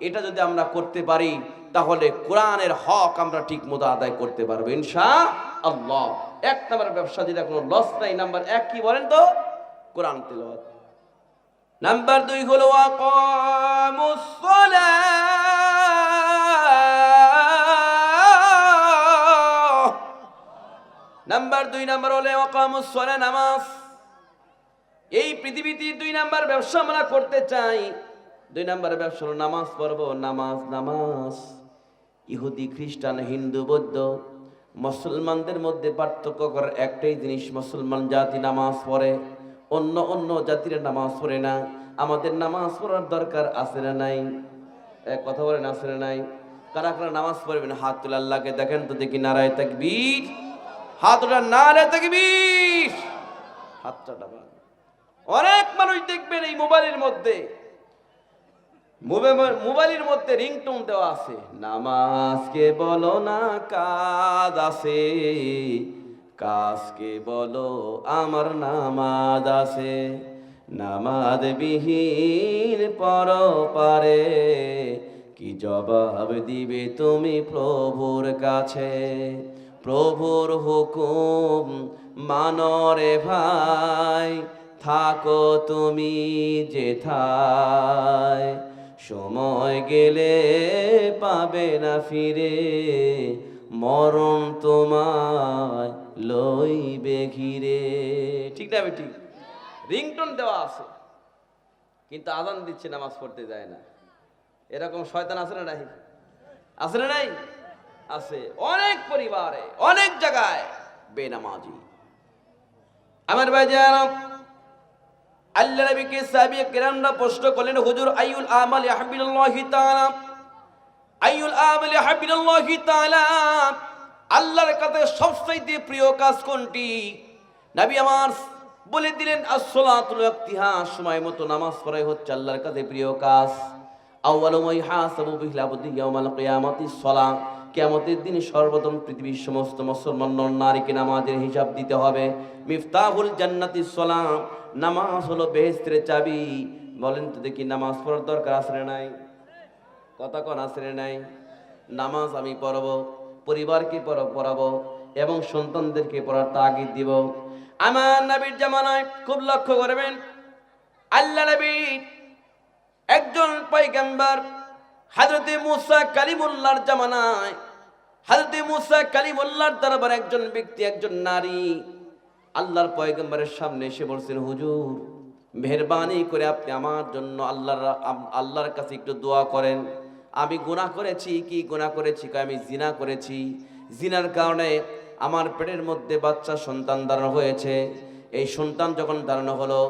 A: এটা যদি আমরা করতে পারি তাহলে কোরআনের হক আমরা ঠিক মতো আদায় করতে পারবো ইনশাআল্লাহ। 1 নম্বর ব্যবসা যেটা কোনো লস নাই। নাম্বার 1 কি বলেন তো? কোরআন তেলাওয়াত। নাম্বার 2 হলো আকামুস সালাহ। নাম্বার 2 নাম্বার হলো আকামুস সালাহ, নামাজ। এই পৃথিবীতে 2 নাম্বার ব্যবসা আমরা করতে চাই। 2 নাম্বার ব্যবসা হলো নামাজ পড়বো। নামাজ নামাজ। ইহুদি খ্রিস্টান হিন্দু বৌদ্ধ মুসলমানদের মধ্যে পার্থক্য করার একটাই জিনিস, মুসলমান জাতি নামাজ পড়ে, অন্য অন্য জাতিরা নামাজ পড়ে না। আমাদের নামাজ পড়ার দরকার আছে না নাই? এক কথা বলেন, আছে না নাই? কারা কারা নামাজ পড়বেন হাত তুলে আল্লাহকে দেখেন তো দেখি। নারায়ে তাকবীর। হাত ওঠা, নারায়ে তাকবীর। হাতটা ডাবান। অনেক মানুষ দেখবেন এই মোবাইলের মধ্যে রিংটোন দেওয়া আছে, নামাজকে বলো না কাজ আছে, কাজকে বলো আমার নামাজ আছে, নামাজ বিহীন পরপারে কি জবাব দিবে তুমি প্রভুর কাছে? প্রভুর হুকুম মানো রে ভাই, থাকো তুমি যেথায়, সময় গেলে পাবে না ফিরে, মরণ তোমায় লইবে ঘিরে। ঠিক না বেটি? রিংটোন দেওয়া আছে কিন্তু আজান দিচ্ছে, নামাজ পড়তে যায় না। এরকম শয়তান আছে না নাই? আছে না নাই? আছে। অনেক পরিবারে অনেক জায়গায় বেনামাজি। আমার ভাই জান, আল্লাহ নবীকে সাহাবী কেরামরা প্রশ্ন করলেন, হুজুর আইয়ুল আমালি হাবিবুল্লাহি তাআলা, আইয়ুল আমালি হাবিবুল্লাহি তাআলা, আল্লাহর কাছে সবচেয়ে প্রিয় কাজ কোনটি? নবী আমার বলে দিলেন, as-সালাতুল ওয়াক্তিহা, সময় মতো নামাজ পড়াই হচ্ছে আল্লাহর কাছে প্রিয় কাজ। আউয়ালু মা ইহাসাবু বিল আবদি ইয়াউমাল কিয়ামাতিস সালাহ, কিয়ামতের দিন সর্বপ্রথম পৃথিবীর সমস্ত মুসলমান নারীকে নামাজের হিসাব দিতে হবে। মিফতাহুল জান্নাতিস সালাহ, নামাজ হলো বেহেশতের চাবি। বলেন তো দেখি, নামাজ পড়ার দরকার আছে না নাই? কথা কোন আছে না নাই? নামাজ আমি পড়াবো, পরিবারকে পড়াবো এবং সন্তানদেরকে পড়ার তাগিদ দিব। আমার নবীর জামানায় খুব লক্ষ্য করবেন, আল্লাহ নবী একজন পয়গম্বর হযরতে মুসা কালিমুল্লাহর জামানায়, হযরতে মুসা কালিমুল্লাহর দরবারে একজন ব্যক্তি, একজন নারী আল্লাহর পয়গম্বরের সামনে এসে বলছেন, হুজুর মেহেরবানি করে আপনি আমার জন্য আল্লাহর কাছে একটু দোয়া করেন। আমি গুনাহ করেছি। কি গুনাহ করেছি? আমি জিনা করেছি। জিনার কারণে আমার পেটের মধ্যে বাচ্চা সন্তান ধারণ হয়েছে। এই সন্তান যখন ধারণ হলো,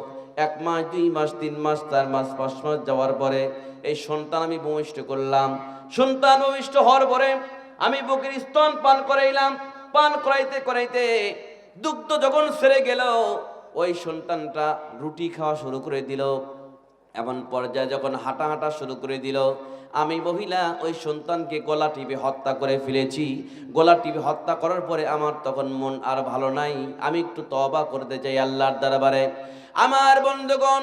A: 1 মাস 2 মাস 3 মাস 4 মাস 5 মাস যাওয়ার পরে এই সন্তান আমি ভূমিষ্ঠ করলাম। সন্তান ভূমিষ্ঠ হওয়ার পরে আমি বুকের স্তন পান করাইলাম। পান করাইতে করাইতে দুগ্ধ যখন ছেড়ে গেল, ওই সন্তানটা রুটি খাওয়া শুরু করে দিল। এমন পর্যায়ে যখন হাঁটা হাঁটা শুরু করে দিল, আমি মহিলা ওই সন্তানকে গলা টিপে হত্যা করে ফেলেছি। গলা টিপে হত্যা করার পরে আমার তখন মন আর ভালো নাই। আমি একটু তওবা করতে চাই আল্লাহর দরবারে। আমার বন্ধুগণ,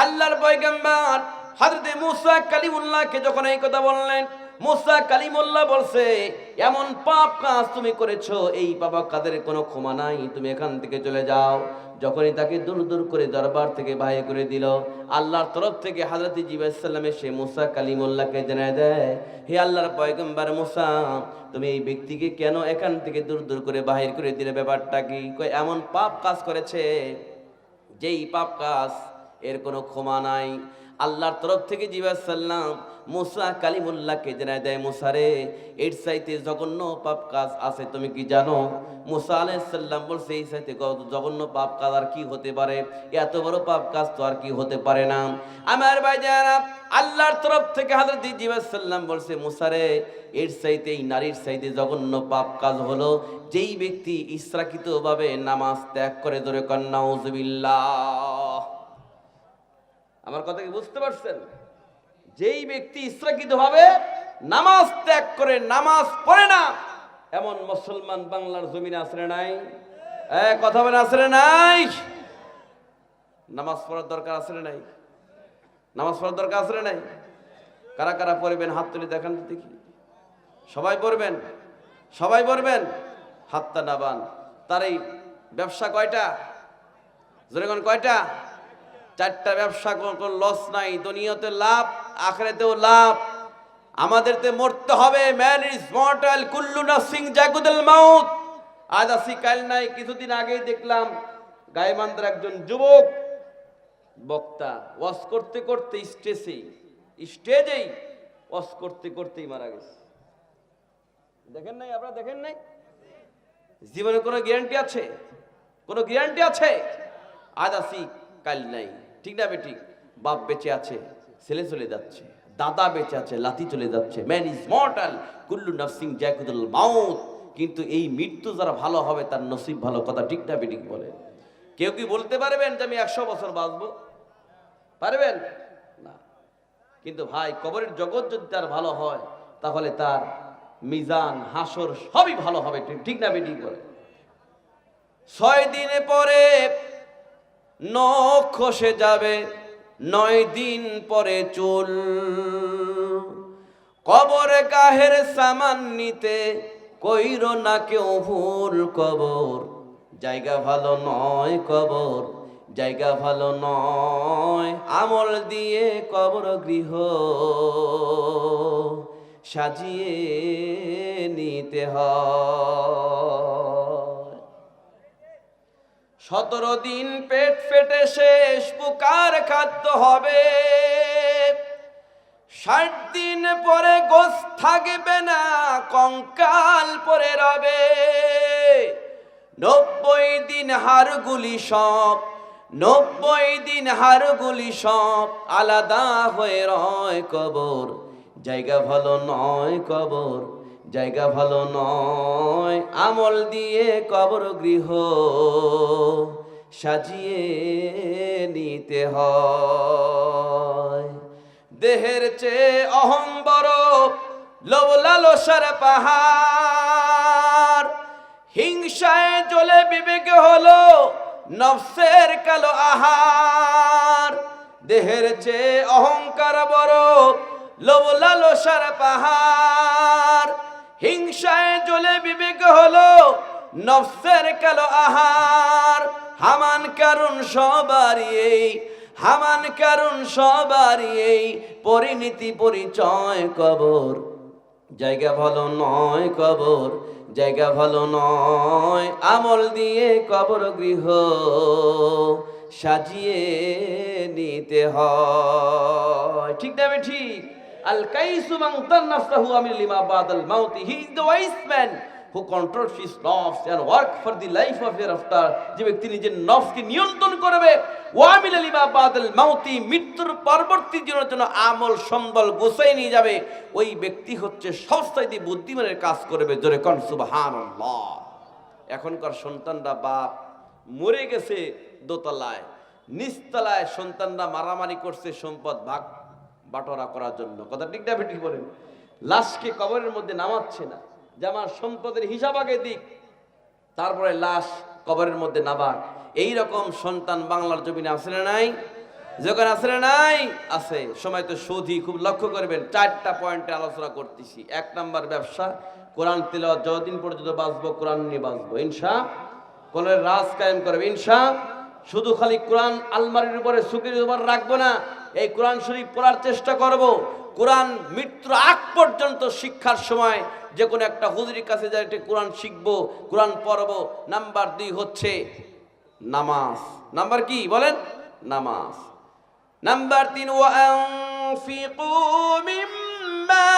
A: আল্লাহর পয়গম্বর হযরতে মুসা কালিমুল্লাহকে যখন এই কথা বললেন, মুসা কালিমুল্লাহ বলছে, এমন পাপ কাজ তুমি করেছো, এই পাপ কাজের কোনো ক্ষমা নাই, তুমি এখান থেকে চলে যাও। যখনই তাকে দূর দূর করে দরবার থেকে বাইরে করে দিল, আল্লাহর তরফ থেকে হযরত জিবরাইল আলাইহিস সালাম এসে মুসা কালিমুল্লাহকে জানায় দেয়, হে আল্লাহর পয়গম্বর মুসা, তুমি এই ব্যক্তিকে কেন এখান থেকে দূর দূর করে বাহির করে দিলে? ব্যাপারটা কি? কই এমন পাপ কাজ করেছে যেই পাপ কাজ এর কোনো ক্ষমা নাই। আল্লাহর তরফ থেকে জিবরাইল সাল্লাম মুসা কালিমুল্লাহকে জানায় দেয়, মুসা রে, এর চাইতে জঘন্য পাপ কাজ আছে তুমি কি জানো? মুসা আলাইহিস সালাম বলছে, এই চাইতে জঘন্য পাপ কাজ আর কি হতে পারে? এত বড় পাপ কাজ তো আর কি হতে পারে না। আমার ভাইজারা, আল্লাহর তরফ থেকে হযরত জিবরাইল সাল্লাম বলছে, মুসা রে, এর চাইতে, এই নারীর চাইতে জঘন্য পাপ কাজ হলো যেই ব্যক্তি ইচ্ছাকৃতভাবে নামাজ ত্যাগ করে। ধরে কন নাউযুবিল্লাহ। আমার কথা কি বুঝতে পারছেন? যেই ব্যক্তি ইচ্ছাকৃতভাবে নামাজ ত্যাগ করে, নামাজ পড়ে না, এমন মুসলমান বাংলার জমিনে আছে না নাই? কথা বলে আছে না নাই? নামাজ পড়ার দরকার আছে না নাই? নামাজ পড়ার দরকার আছে না নাই? কারা কারা পড়বেন হাত তুলে দেখান তো দেখি। সবাই পড়বেন? সবাই পড়বেন? হাতটা নাবান। তার এই ব্যবসা কয়টা? জোরে কোন কয়টা? 4টা ব্যবসা, কোন লস নাই। দুনিয়াতে লাভ, আখিরাতেও লাভ। আমাদেরতে মরতে হবে। ম্যান ইজ মর্টাল, কুল্লু নাফসিন যাকুতুল মাউত। আজ আসি কাল নাই। কিছুদিন আগেই দেখলাম গাইবান্ধার একজন যুবক বক্তা ওয়াজ করতে করতে স্টেজেই ওয়াজ করতে করতেই মারা গেছে। দেখেন নাই? আপনারা দেখেন নাই? জীবনে কোনো গ্যারান্টি আছে? কোনো গ্যারান্টি আছে? আজ আসি কাল নাই, ঠিক না বেঠিক? বাপ বেঁচে আছে, ছেলে চলে যাচ্ছে। দাদা বেঁচে আছে, লাতি চলে যাচ্ছে। ম্যান ইজ মর্টাল, কুল্লু নাফসিন যাকুতুল মাউত। কিন্তু এই মৃত্যু যারা ভালো হবে তার নসিব ভালো। কথা ঠিক না বেঠিক বলে? কেউ কি বলতে পারবেন যে আমি 100 বছর বাঁচবো? পারবেন না। কিন্তু ভাই, কবরের জগৎ যদি তার ভালো হয়, তাহলে তার মিজান, হাসর সবই ভালো হবে। ঠিক না বেঠিক বলে? 6 দিনে পরে নখ খসে যাবে, 9 দিন পরে চুল। কবরে কাহের সামান নিতে কইরো না কেউ ভুল। কবর জায়গা ভালো নয়, কবর জায়গা ভালো নয়। আমল দিয়ে কবর গৃহ সাজিয়ে নিতে হয়। 17 দিন পেট ফেটে শেষ, পুকার খাদ্য হবে। 60 দিন পরে গোশ থাকবে না, কঙ্কাল পরে রবে। 90 দিন হাড়গুলি সব 90 দিন হাড়গুলি সব আলাদা হয়ে রয় কবর, জায়গা ভালো নয় কবর, জায়গা ভালো নয়। আমল দিয়ে কবর গৃহ সাজিয়ে নিতে হয়। দেহের চেয়ে অহং বড়, লোভ লালসার পাহাড়, হিংসায় জ্বলে বিবেক হলো নফসের কালো আহার। দেহের চেয়ে অহংকার বড়, লোভ লালসার পাহাড়, হিংসায় জ্বলে বিবেক হলো নফসের কালো আহার। হামান কারণ সবারই এই, হামান কারণ সবারই এই, পরিণতি পরিচয় কবর, জায়গা ভালো নয় কবর, জায়গা ভালো নয়। আমল দিয়ে কবর গৃহ সাজিয়ে নিতে হয়। ঠিক না ঠিক? আল কাইসু মান তানাফসাহু আমিল লিমা বাদাল মাউতি, he is the wise man who controls his nafs and work for the life of hereafter। যে ব্যক্তি নিজের নফসকে নিয়ন্ত্রণ করবে, ওয়ামিল লিমা বাদাল মাউতি, মৃত্যুর পরবর্তী জীবনের জন্য আমল সম্বল গোছাই নিয়ে যাবে, ওই ব্যক্তি হচ্ছে সবচাইতে বুদ্ধিমানের কাজ করবে। জোরে কোন সুবহানাল্লাহ। এখনকার সন্তানরা বাপ মরে গেছে দোতলায়, নিচতলায় সন্তানরা মারামারি করছে সম্পদ ভাগ বাটোয়ারা করার জন্য। কথা ঠিক না ঠিক বলেন? লাশকে কবরের মধ্যে নামাচ্ছে না, যে আমার সম্পদের হিসাব আগে দিক, তারপরে লাশ কবরের মধ্যে নামাক। এইরকম সন্তান বাংলার জমিনে আছে না নাই? যখন আছে না নাই? আছে। সময় তো সৌধি, খুব লক্ষ্য করবেন, 4টা পয়েন্টে আলোচনা করতেছি। 1 নাম্বার ব্যবসা, কোরআন তিলাওয়াত যতদিন পর্যন্ত বাঁচবো কোরআন নিয়ে বাঁচবো ইনশা। কোরআনের রাজ কায়েম করবে ইনশা। শুধু খালি কোরআন আলমারির উপরে সুকের উপর রাখবো না, এই কোরআন শরীফ পড়ার চেষ্টা করব। কোরআন মৃত্যুর আগ পর্যন্ত শিক্ষার সময় যে কোনো একটা হুজুরের কাছে যাই একটা কোরআন শিখবো, কোরআন পড়বো। নাম্বার 2 হচ্ছে নামাজ। নাম্বার কি বলেন? নামাজ। নাম্বার 3, ওয়ানফিকু মিম্মা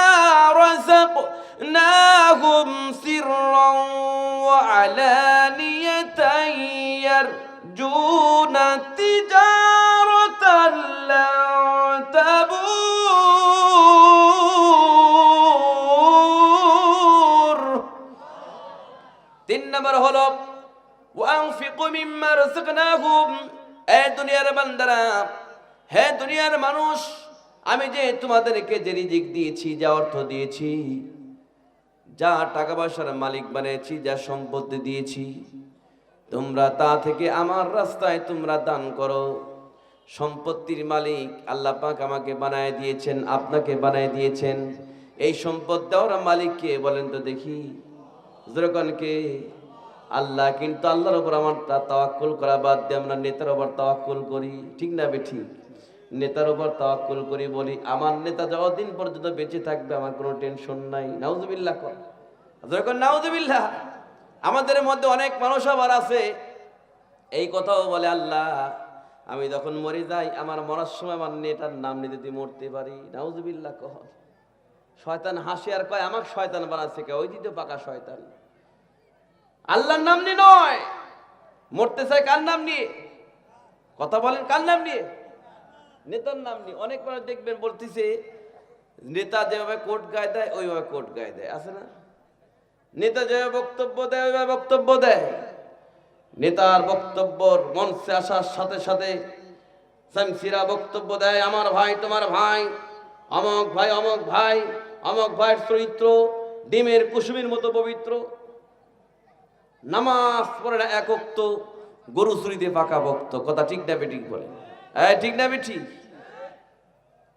A: রাযাকনাহুম সিররান ওয়া আলানিয়াতান ইয়ারজুনা তিজারাতান লা তাবুর। 3 নম্বর হলো ওয়ানফিকু মিম্মা রাযাকনাহুম। এ দুনিয়ার বান্দারা, হে দুনিয়ার মানুষ, আমি যে তোমাদেরকে যে রিজিক দিয়েছি, যা অর্থ দিয়েছি, যা টাকা পয়সার মালিক বানিয়েছি, যা সম্পত্তি দিয়েছি, তোমরা তা থেকে আমার রাস্তায় তোমরা দান করো। সম্পত্তির মালিক আল্লাহ পাক আমাকে বানায় দিয়েছেন, আপনাকে বানায় দিয়েছেন। এই সম্পদ দেওয়ার মালিক কে বলেন তো দেখি? যেরকম কে? আল্লাহ। কিন্তু আল্লাহর উপর আমার তাওয়াক্কুল করা বাদ দিয়ে আমরা নেতার উপর তাওয়াক্কুল করি। ঠিক না বেঠি? নেতার উপর তাওয়াক্কুল করি, বলি আমার নেতা যতদিন পর্যন্ত বেঁচে থাকবে আমার কোনো টেনশন নাই। নাউজুবিল্লাহ কর, যেরকম নাউজুবিল্লাহ। আমাদের মধ্যে অনেক মানুষ আবার আছে এই কথাও বলে, আল্লাহ আমি যখন মরে যাই, আমার মরার সময় আমার নেতার নাম নিতে দিয়ে মরতে পারি। নাউজুবিল্লাহ কহ। শয়তান হাসি আর কয় আমাকে শয়তান বানাচ্ছে কে? ওই দিতে পাকা শয়তান। আল্লাহর নাম নিয়ে নয়, মরতে চায় কার নাম নিয়ে? কথা বলেন, কার নাম নিয়ে? নেতার নাম নিয়ে। অনেক মানুষ দেখবেন বলতেছে নেতা যেভাবে কোট গায়ে দেয় ওইভাবে কোট গায়ে দেয়, আছে না? নেতা যেভাবে বক্তব্য দেয় ওইভাবে বক্তব্য দেয়। নেতার বক্তব্যর মঞ্চে আসার সাথে সাথে শামসিরা বক্তব্য দেয়, আমার ভাই তোমার ভাই, অমক ভাই অমক ভাই, অমক ভাইয়ের চরিত্র ডিমের কুসুমের মতো পবিত্র, নামাজ পড়ে না এক ওয়াক্ত, গরু চুরিতে পাকা ভক্ত। কথা ঠিক না বেঠিক বলে? ঠিক না বেঠিক?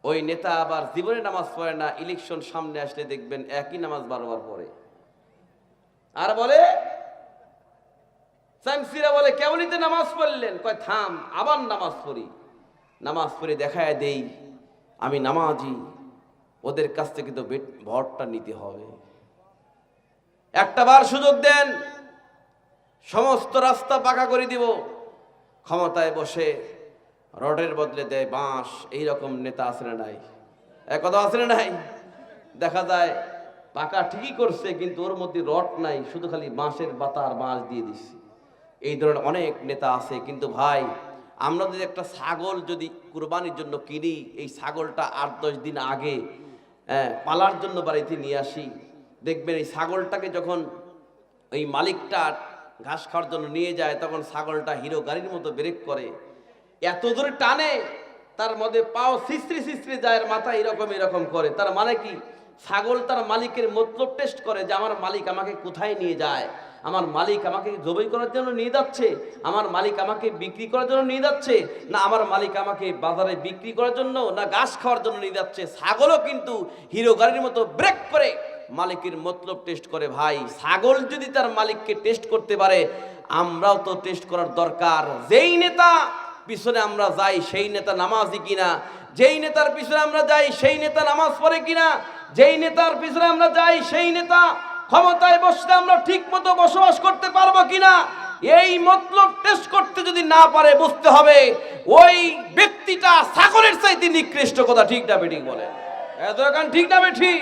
A: ওই নেতা আবার জীবনে নামাজ পড়ে না, ইলেকশন সামনে আসলে দেখবেন একই নামাজ বারবার পড়ে। আর বলে শামসিরা বলে কেমনই তো নামাজ পড়লেন? কয় থাম, আবার নামাজ পড়ি। নামাজ পড়ে দেখায় দেই আমি নামাজি। ওদের কাছ থেকে তো ভোটটা নিতে হবে। একটা বার সুযোগ দেন, সমস্ত রাস্তা পাকা করে দিব। ক্ষমতায় বসে রডের বদলে দেয় বাঁশ। এইরকম নেতা আছে না নাই? এক কথা আছে না নাই? দেখা যায় পাকা ঠিকই করছে, কিন্তু ওর মধ্যে রড নাই, শুধু খালি বাঁশের বাতা আর বাঁশ দিয়ে দিচ্ছে। এই ধরনের অনেক নেতা আছে। কিন্তু ভাই আমরা যদি একটা ছাগল যদি কুরবানির জন্য কিনি, এই ছাগলটা 8-10 দিন আগে পালার জন্য বাড়িতে নিয়ে আসি, দেখবেন এই ছাগলটাকে যখন ওই মালিকটা ঘাস খাওয়ার জন্য নিয়ে যায়, তখন ছাগলটা হিরো গাড়ির মতো ব্রেক করে, এত জোরে টানে, তার মধ্যে পাও সিস্ত্রি সিস্ত্রি যায়, মাথা এরকম এরকম করে। তার মানে কি, ছাগল তার মালিকের মতলব টেস্ট করে যে আমার মালিক আমাকে কোথায় নিয়ে যায়, আমার মালিক আমাকে জবাই করার জন্য নিয়ে যাচ্ছে, আমার মালিক আমাকে বিক্রি করার জন্য নিয়ে যাচ্ছে, না আমার মালিক আমাকে বাজারে বিক্রি করার জন্য, না ঘাস খাওয়ার জন্য নিয়ে যাচ্ছে। ছাগলও কিন্তু হিরো গাড়ির মতো ব্রেক করে মালিকের মতলব টেস্ট করে। ভাই, ছাগল যদি তার মালিককে টেস্ট করতে পারে, আমরাও তো টেস্ট করার দরকার। যেই নেতা পিছনে আমরা যাই সেই নেতা নামাজি কিনা, যেই নেতার পিছনে আমরা যাই সেই নেতা নামাজ পড়ে কিনা, যেই নেতার পিছনে আমরা যাই সেই নেতা ক্ষমতায় বসলে আমরা ঠিক মতো বসবাস করতে পারবো কিনা, এই মতলব টেস্ট করতে যদি না পারে, বুঝতে হবে ওই ব্যক্তিটা ছাগলের চাইতে নিকৃষ্ট। কথা ঠিক না বেঠিক বলে? এত এখন ঠিক না বেঠিক?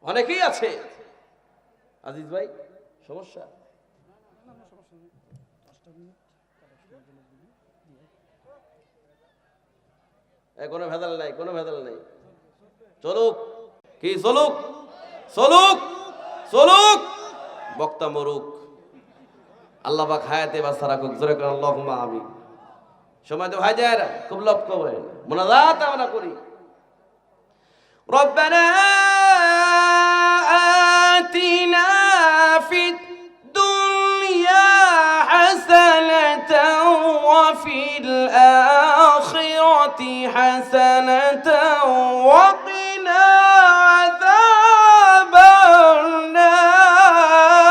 A: অনেকেই আছে। আজিজ ভাই, সমস্যা? কোনো ভেজাল নাই, কোনো ভেজাল নাই। চলুক, কি চলুক, চলুক, চলুক, বক্তা মরুক, আল্লাহ পাক হায়াতে বাঁচা রাখুক। জোরে করে আল্লাহুম্মা আমিন। সময় তো ভাই যায়, খুব লক্ষ্য করে মুনাজাত আমরা করি। রব্বানা আতিনা ফিদ দুনিয়া হাসানাতাও ওয়া ফিল আখিরাতি হাসানাতাও ওয়া কিনা আযাবান নার।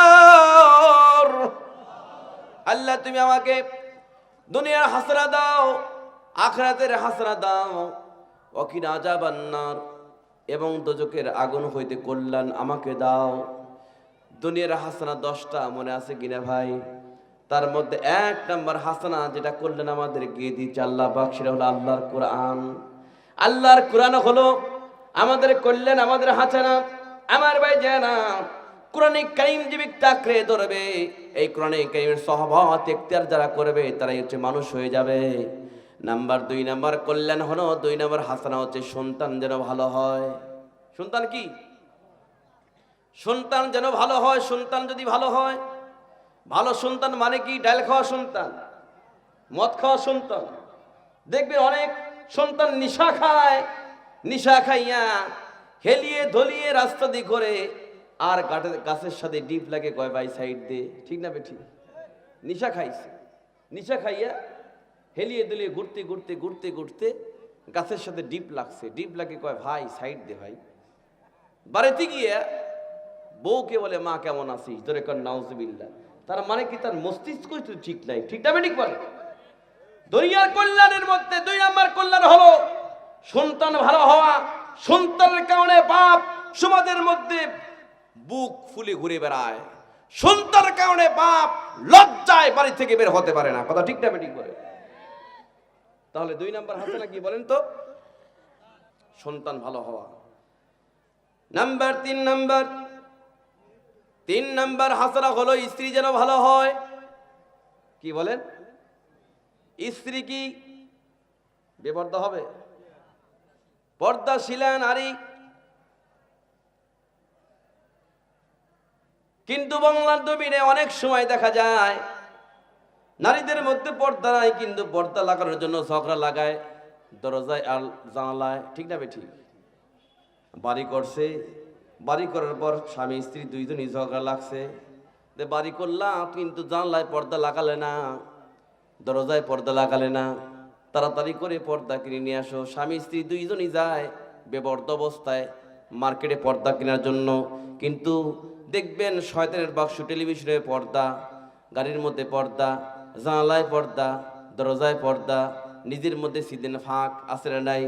A: আল্লাহ, তুমি আমাকে দুনিয়ার হাসনা দাও, আখিরাতের হাসনা দাও, ওয়া কিনা আযাবান নার, এবং দোজখের আগুন হইতে কল্যাণ আমাকে দাও। দুনিয়ার হাসানা 10টা, মনে আছে কিনা ভাই? তার মধ্যে 1 নম্বর হাসানা যেটা কল্যাণ আমাদের গিয়ে দিচ্ছে আল্লাহ পাক, সেটা হলো আল্লাহর কোরআন। আল্লাহর কোরআন হলো আমাদের কল্যাণ, আমাদের হাসানা। আমার ভাই জানা, কোরআনে কারীম যে ব্যক্তি আঁকড়ে ধরবে, এই কোরআনে কারীমের সহবত ইখতিয়ার যারা করবে, তারাই হচ্ছে মানুষ হয়ে যাবে। নাম্বার 2 নাম্বার কল্যাণ হলো, 2 নম্বর হাসানা হচ্ছে সন্তান যেন ভালো হয়। সন্তান কি? সন্তান যেন ভালো হয়। সন্তান যদি ভালো হয়, ভালো সন্তান মানে কি? ডাল খাওয়া সন্তান, মদ খাওয়া সন্তান। দেখবে অনেক সন্তান নিশা খায়, নিশা খাইয়া হেলিয়ে ধলিয়ে রাস্তা দিয়ে ঘরে, আর গাছের সাথে ডিপ লাগে, কয় ভাই সাইড দে। ঠিক না বেঠিক? নিশা খাইছে, নিশা খাইয়া হেলিয়ে দিলিয়ে ঘুরতে ঘুরতে ঘুরতে ঘুরতে গাছের সাথে ডিপ লাগছে, ডিপ লাগে, কয় ভাই সাইড দে ভাই। বাড়িতে গিয়ে বউকে বলে, মা কেমন আছিস? ধরে কর নাউজুবিল্লাহ। তার মানে কি, তার মস্তিষ্ক তো ঠিক নাই। ঠিক না বেঠিক বলে? দুনিয়ার কল্যাণের মধ্যে 2 নম্বর কল্যাণ হলো সন্তান ভালো হওয়া। সন্তানের কারণে বাপ সমাজের মধ্যে বুক ফুলে ঘুরে বেড়ায়, সন্তানের কারণে বাপ লজ্জায় বাড়ি থেকে বের হতে পারে না। কথা ঠিক না বেঠিক বলে? তাহলে 2 নম্বর হাসানা কি বলেন তো? সন্তান ভালো হওয়া। নাম্বার 3 নম্বর হাসানা হলো স্ত্রী যেন ভালো হয়। কি বলেন? স্ত্রী কি বেপর্দা হবে? পর্দাশীলা নারী। কিন্তু বাংলার জমিনে অনেক সময় দেখা যায় নারীদের মধ্যে পর্দা নাই, কিন্তু পর্দা লাগানোর জন্য ঝগড়া লাগায় দরজায় আর জানালায়। ঠিক না বেঠিক? বাড়ি করছে, বাড়ি করার পর স্বামী স্ত্রী দুইজনই ঝগড়া লাগছে, বাড়ি করলাম কিন্তু জানলায় পর্দা লাগালে না, দরজায় পর্দা লাগালে না, তাড়াতাড়ি করে পর্দা কিনে নিয়ে আসো। স্বামী স্ত্রী দুইজনই যায় বেপর্দ অবস্থায় মার্কেটে পর্দা কেনার জন্য। কিন্তু দেখবেন শয়তানের বাক্স, টেলিভিশনে পর্দা, গাড়ির মধ্যে পর্দা, জানালায় পর্দা, দরজায় পর্দা, নিজের মধ্যে সিদিন ফাঁক আছে না নাই?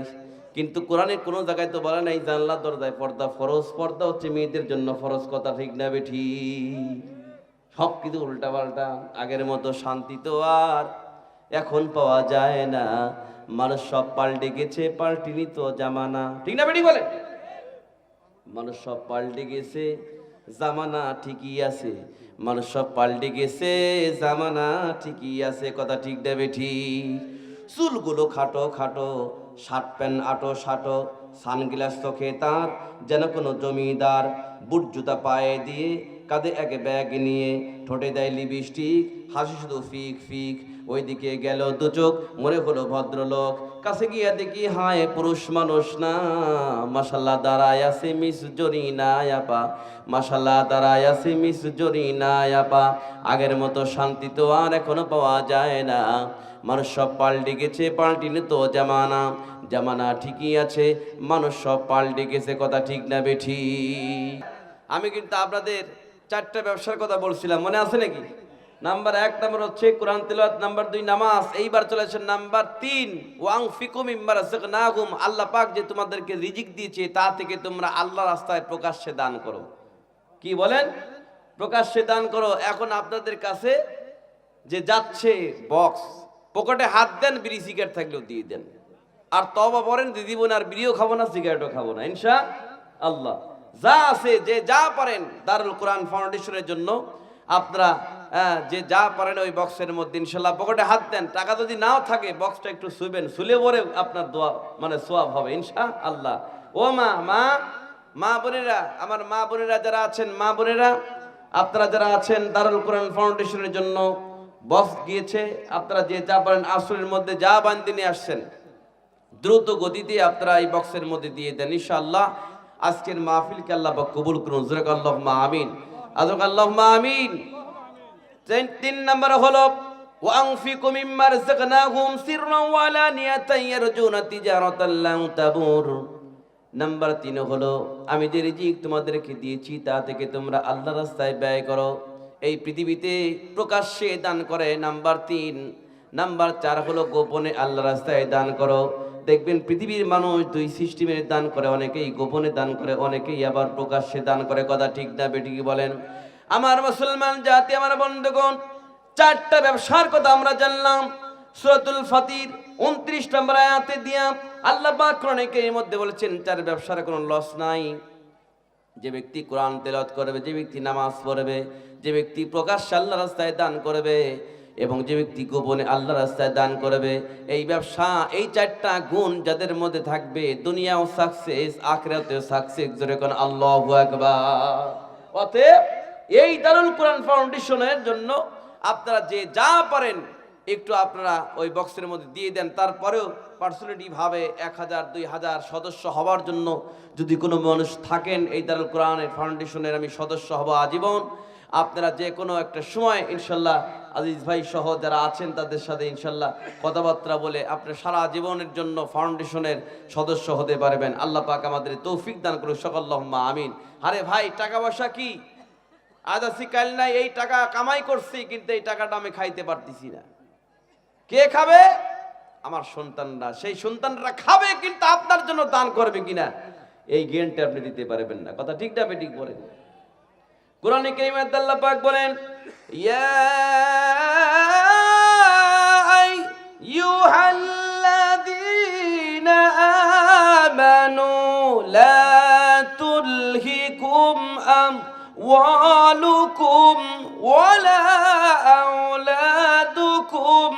A: কিন্তু কোরআনের কোনো জায়গায় তো বলা নাই জানলা দরজায় পর্দা ফরজ। পর্দা হচ্ছে মেয়েদের জন্য ফরজ। কথা ঠিক না বেঠিক? সব কিছু উল্টা পাল্টা। আগের মতো শান্তি তো আর এখন পাওয়া যায় না। মানুষ সব পাল্টে গেছে, পাল্টিনি তো জামানা। ঠিক না বেঠিক বলে? মানুষ সব পাল্টে গেছে, জামানা ঠিকই আছে, মানুষ সব পাল্টে গেছে, জামানা ঠিকই আছে, কথা ঠিক দেবে ঠিক। চুলগুলো খাটো খাটো, শার্ট প্যান্ট আটো সাটো, সানগ্লাস চোখে তার যেন কোনো জমিদার, বুট জুতা পায়ে দিয়ে, কাঁধে এক ব্যাগ নিয়ে, ঠোঁটে দেয় লিপস্টিক, হাসি শুধু ফিক ফিক। ওইদিকে গেল দু চোখ, মনে হলো ভদ্রলোক, কাছে গিয়া দেখি হায় পুরুষ মানুষ না, মাশাল্লাহ দাঁড়ায় আছে মিস জরিনা আপা, মাশাল্লাহ দাঁড়ায় আছে মিস জরিনা আপা। আগের মতো শান্তি তো আর এখনো পাওয়া যায় না, মানুষ সব পাল্টে গেছে, পাল্টিনি তো জামানা, জামানা ঠিকই আছে, মানুষ সব পাল্টে গেছে, কথা ঠিক না বেঠি। আমি কিন্তু আপনাদের 4টা ব্যবসার কথা বলছিলাম, মনে আছে নাকি? নাম্বার 1 নাম্বার হচ্ছে কোরআন তেলাওয়াত, নাম্বার 2 নামাজ, এইবার চলে আসেন নাম্বার 3 ওয়ানফিকু মিম্মা রাযাকনাকুম, আল্লাহ পাক যে তোমাদেরকে রিজিক দিয়েছে তা থেকে তোমরা আল্লাহর রাস্তায় প্রকাশ্যে দান করো। কি বলেন? প্রকাশ্যে দান করো। এখন আপনাদের কাছে যে যাচ্ছে বক্স, পকেটে হাত দেন, বিড়ি সিগারেট থাকলেও দিয়ে দেন, আর তওবা করেন যে জীবন আর বিড়িও খাবো না, সিগারেটও খাবো না ইনশাআল্লাহ। যা আছে যে যা পারেন দারুল কোরআন ফাউন্ডেশনের জন্য আপনারা যে যা পারেন ওই বক্সের মধ্যে ইনশাআল্লাহ পকেটে হাত দেন। টাকা যদি নাও থাকে বক্সটা একটু ছুবেন, ছুলে পরে আপনার দোয়া মানে সোয়াব হবে ইনশাআল্লাহ। ও মা বোনেরা, আমার মা বোনেরা যারা আছেন, মা বোনেরা আপনারা যারা আছেন, দারুল কোরআন ফাউন্ডেশনের জন্য বক্স গিয়েছে, আপনারা যে যা পারেন আসরের মধ্যে যা বান্দি নিয়ে আসছেন দ্রুত গতিতে আপনারা এই বক্সের মধ্যে দিয়ে দেন ইনশাআল্লাহ। আজকের মাহফিলকে আল্লাহ পাক কবুল করুন, জোরে আল্লাহুম্মা আমিন, আল্লাহুম্মা আমিন। 3 নাম্বার হলো ওয়ানফিকু মিম্মা রাযাকনাহুম সিররান ওয়া আলানিয়াতান ইয়ারজুনা তিজারাতান লান তাবুর। নাম্বার 3 হলো আমি যে রিজিক তোমাদেরকে দিয়েছি তা থেকে তোমরা আল্লাহর রাস্তায় ব্যয় করো, এই পৃথিবীতে প্রকাশ্যে দান করে। নাম্বার 3। নাম্বার 4 হলো গোপনে আল্লাহর রাস্তায় দান করো। দেখবেন পৃথিবীর মানুষ 2 সিস্টেমের দান করে, অনেকেই গোপনে দান করে, অনেকেই আবার প্রকাশ্যে দান করে, কথা ঠিক না বেঠিক বলেন? আমার মুসলমান জাতি, আমার বন্ধুগণ, 4টা ব্যবসার কথা আমরা জানলাম। সূরাতুল ফাতির 29 নম্বর আয়াতে দিয়া আল্লাহ পাক কোরআনে কারীমের মধ্যে বলেছেন 4 ব্যবসার কোনো লস নাই। যে ব্যক্তি কোরআন তেলাওয়াত করবে, যে ব্যক্তি নামাজ পড়বে, যে ব্যক্তি প্রকাশ্যে আল্লাহর রাস্তায় দান করবে, এবং যে ব্যক্তি গোপনে আল্লাহর রাস্তায় দান করবে, এই ব্যবসা, এই 4টা গুণ যাদের মধ্যে থাকবে, দুনিয়াও সাকসেস, আখিরাতেও সাকসেস। জোরে কোন আল্লাহু আকবার। অতএব এই দারুল কোরআন ফাউন্ডেশনের জন্য আপনারা যে যা পারেন একটু আপনারা ওই বক্সের মধ্যে দিয়ে দেন। তারপরেও পার্সোনালিটি ভাবে 1000 2000 সদস্য হওয়ার জন্য যদি কোনো মানুষ থাকেন, এই দারুল কোরআনের ফাউন্ডেশনের আমি সদস্য হব আজীবন, আপনারা যে কোনো একটা সময় ইনশাল্লাহ আজিজ ভাই সহ যারা আছেন তাদের সাথে ইনশাল্লাহ কথাবার্তা বলে আপনি সারা জীবনের জন্য ফাউন্ডেশনের সদস্য হতে পারবেন। আল্লাহ পাক আমাদের তৌফিক দান করুন, আল্লাহুম্মা আমিন। আরে ভাই, টাকা পয়সা কি আজ আছি কাল নাই, এই টাকা কামাই করছি কিন্তু এই টাকাটা আমি খাইতে পারতেছি না। কে খাবে? আমার সন্তানরা। সেই সন্তানরা খাবে কিন্তু আপনার জন্য দান করবে কিনা এই জ্ঞানটা আপনি দিতে পারবেন না, কথা ঠিক না বেঠিক বলেন? কোরআনে কারীমে আল্লাহ পাক বলেন, ইয়া আইয়ুহাল্লাযীনা আমানু লা তুলহিকুম আমওয়ালুকুম ওয়ালা আওলাদুকুম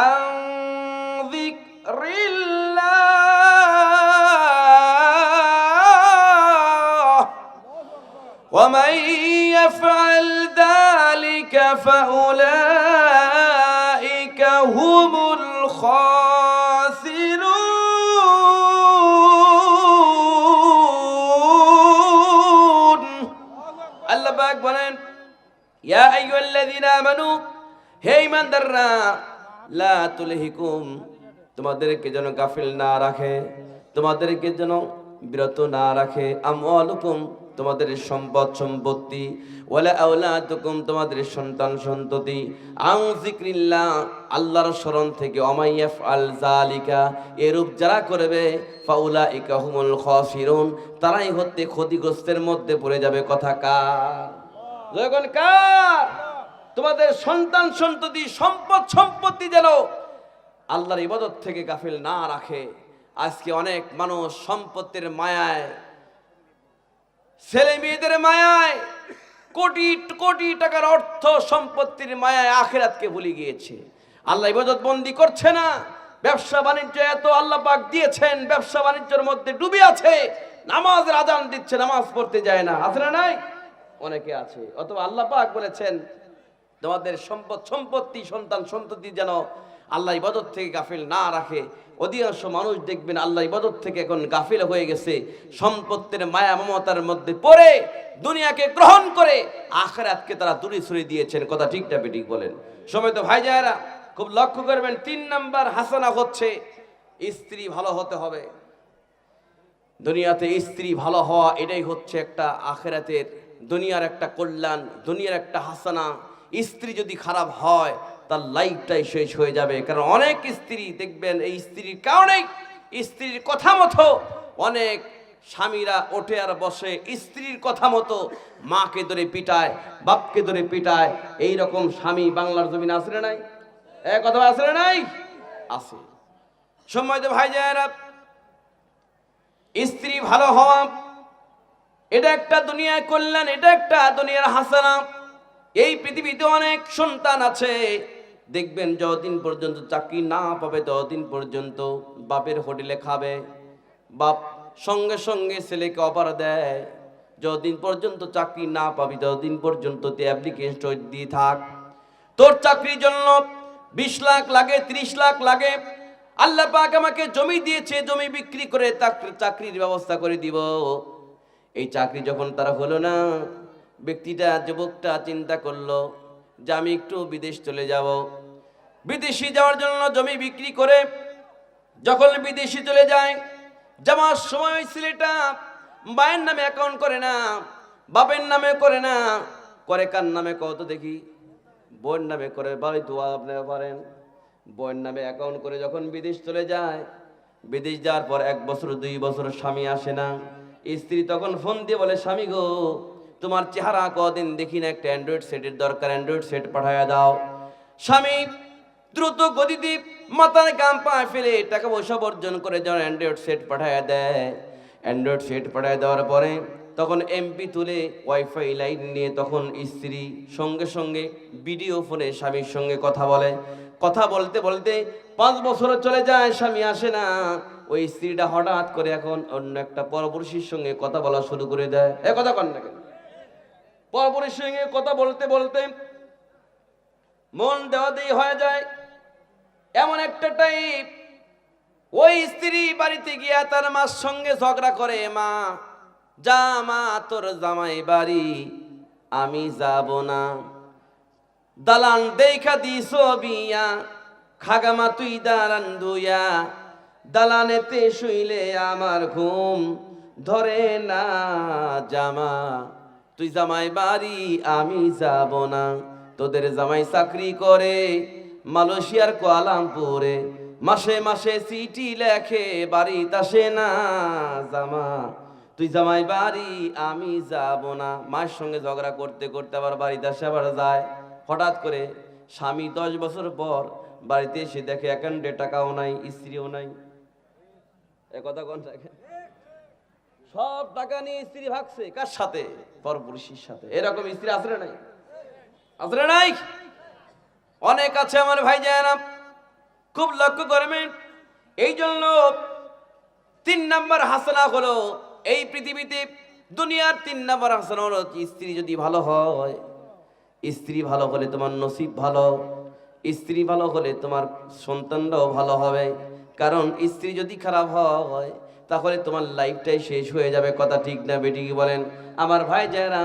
A: আন যিকরিল্লাহ ومن يفعل ذلك فأولئك هم الخاسرون। আল্লাহ পাক বলেন, ইয়া আইয়ুহাল্লাযীনা আমানু, হে ঈমানদাররা, লা তুলহিকুম, তোমাদেরকে যেন গাফিল না রাখে, তোমাদেরকে যেন বিরত না রাখে, আমওয়ালুকুম, তোমাদের সম্পদ সম্পত্তি, ওয়ালা আওলাদুকুম, তোমাদের সন্তান সন্ততি, আন যিকরিল্লাহ, আল্লাহর স্মরণ থেকে, ওমাইয়াফআল যালিকা, এরূপ যারা করবে, ফাউলাইকা হুমুল খাসিরুন, তারাই হতে ক্ষতিগ্রস্তের মধ্যে পড়ে যাবে। কথা কার? যখন কার? তোমাদের সন্তান সন্ততি, সম্পদ সম্পত্তি যেন আল্লাহর ইবাদত থেকে গাফিল না রাখে। আজকে অনেক মানুষ সম্পত্তির মায়ায় ছেলে মেয়েদের মায়ায়, কোটি কোটি টাকার অর্থ সম্পত্তির মায়ায় আখিরাতকে ভুলে গিয়েছে। আল্লাহ ইবাদত বন্দি করছে না। ব্যবসা বাণিজ্য এত আল্লাহ পাক দিয়েছেন, ব্যবসা বাণিজ্যের মধ্যে ডুবে আছে, নামাজের আজান দিচ্ছে, নামাজ পড়তে যায় না। আছে না নাই? অনেকে আছে। অথবা আল্লাহ পাক বলেছেন তোমাদের সম্পত্তি সন্তান সন্ততি যেন আল্লাহ ইবাদত থেকে গাফিল না রাখে। অধিকাংশ মানুষ দেখবেন আল্লাহ ইবাদত থেকে এখন গাফিল হয়ে গেছে, সম্পত্তির মায়া মমতার মধ্যে পড়ে দুনিয়াকে গ্রহণ করে আখিরাতকে তারা দূরে সরিয়ে দিয়েছেন। কথা ঠিক না বেঠিক বলেন? সময় তো ভাই জায়েরা খুব লক্ষ্য করবেন, 3 নাম্বার হাসানা হচ্ছে স্ত্রী ভালো হতে হবে। দুনিয়াতে স্ত্রী ভালো হওয়া এটাই হচ্ছে একটা আখিরাতের, দুনিয়ার একটা কল্যাণ, দুনিয়ার একটা হাসানা। স্ত্রী যদি খারাপ হয় তার লাইফটাই শেষ হয়ে যাবে। কারণ অনেক স্ত্রী দেখবেন এই স্ত্রীর কারণেই, স্ত্রীর কথা মতো অনেক স্বামীরা ওঠে আর বসে, স্ত্রীর কথা মতো মাকে ধরে পিটায়, বাপকে ধরে পিটায়। এই রকম স্বামী বাংলার জমিনে আছে না নাই? কথা আছে না নাই? আছে। সম্মানিত ভাই জায়েরা, স্ত্রী ভালো হওয়া এটা একটা দুনিয়ার কল্যাণ, এটা একটা দুনিয়ার হাসানা। এই পৃথিবীতে অনেক সন্তান আছে দেখবেন যতদিন পর্যন্ত চাকরি না পাবে ততদিন পর্যন্ত বাপের হোটেলে খাবে, বাপ সঙ্গে সঙ্গে ছেলেকে অফার দেয়, যতদিন পর্যন্ত চাকরি না পাবি ততদিন পর্যন্ত তুই অ্যাপ্লিকেশন দিয়ে থাক, তোর চাকরির জন্য 20 লাখ লাগে, 30 লাখ লাগে, আল্লাহ পাক আমাকে জমি দিয়েছে, জমি বিক্রি করে চাকরির ব্যবস্থা করে দিব। এই চাকরি যখন তারা হলো না, ব্যক্তিটা, যুবকটা চিন্তা করলো যে আমি একটু বিদেশ চলে যাব। বিদেশি যাওয়ার জন্য জমি বিক্রি করে যখন বিদেশি চলে যায়, যাওয়ার সময় ওই ছেলেটা মায়ের নামে অ্যাকাউন্ট করে না, বাপের নামে করে না, করে কার নামে কত দেখি? বোন নামে করে। বাড়ি তো আপনারা পারেন, বোন নামে অ্যাকাউন্ট করে যখন বিদেশ চলে যায়, বিদেশ যাওয়ার পর 1 বছর 2 বছর স্বামী আসে না, স্ত্রী তখন ফোন দিয়ে বলে, স্বামী গো তোমার চেহারা কদিন দেখি না, একটা অ্যান্ড্রয়েড সেটের দরকার, অ্যান্ড্রয়েড সেট পাঠায়া দাও। স্বামী দ্রুত গতিতে মাথার গাম পায়ে ফেলে টাকা পয়সা বর্জন করে যখন অ্যান্ড্রয়েড সেট পাঠায়া দেয়, অ্যান্ড্রয়েড সেট পাঠায় দেওয়ার পরে তখন এমপি তুলে ওয়াইফাই লাইন নিয়ে তখন স্ত্রী সঙ্গে সঙ্গে ভিডিও ফোনে স্বামীর সঙ্গে কথা বলে। কথা বলতে বলতে 5 বছর চলে যায়, স্বামী আসে না। ওই স্ত্রীটা হঠাৎ করে এখন অন্য একটা পরপুরুষের সঙ্গে কথা বলা শুরু করে দেয়। কথা কন না কেন? পরপুরুষের সঙ্গে কথা বলতে বলতে মন দেওয়া দেই হয়ে যায়। এমন একটা টাইপ, ওই স্ত্রী বাড়িতে গিয়া তার মার সঙ্গে ঝগড়া করে, মা যা মা, তোর জামাই বাড়ি আমি যাব না, দালান দেখা দিস বিয়া, খাগামা তুই দালান দুইয়া, দালানেতে শুইলে আমার ঘুম ধরে না, জামা তুই জামাই বাড়ি আমি যাব না, তোদের জামাই চাকরি করে মালয়েশিয়ার কুয়ালালামপুরে, মাসে মাসে চিঠি লেখে বাড়িতে আসে না, জামা তুই জামাই বাড়ি আমি যাব না। মায়ের সঙ্গে ঝগড়া করতে করতে আবার বাড়িতে আসে, আবার যায়। হঠাৎ করে স্বামী 10 বছর পর বাড়িতে এসে দেখে অ্যাকাউন্টে টাকাও নাই, স্ত্রীও নাই। কথা কোন থাকে? সব টাকা নিয়ে স্ত্রী ভাগছে কার সাথে? পরপুরুষের সাথে। এরকম স্ত্রী আসলে নাই? আসলে নাই? অনেক আছে আমার ভাই জানেন, খুব লক্ষ্য করবেন। এই জন্য 3 নাম্বার হাসানা হলো এই পৃথিবীতে, দুনিয়ার 3 নাম্বার হাসানা হলো স্ত্রী যদি ভালো হয়। স্ত্রী ভালো হলে তোমার নসিব ভালো, স্ত্রী ভালো হলে তোমার সন্তানরাও ভালো হবে। কারণ স্ত্রী যদি খারাপ হয় তাহলে তোমার লাইফটাই শেষ হয়ে যাবে। কথা ঠিক না বেঠিক বলেন? আমার ভাই যারা,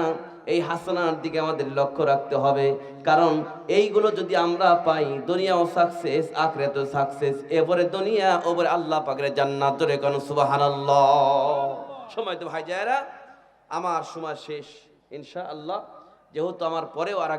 A: এই হাসানার দিকে আমাদের লক্ষ্য রাখতে হবে। কারণ এইগুলো যদি আমরা পাই, দুনিয়াও সাকসেস, আখিরাতেও সাকসেস, এরপরে দুনিয়া, ওপরে আল্লাহ পাকের জান্নাত। জোরে কোন সুবহানাল্লাহ। সময় তো ভাই যারা, আমার সময় শেষ ইনশাআল্লাহ, যেহেতু আমার পরেও আর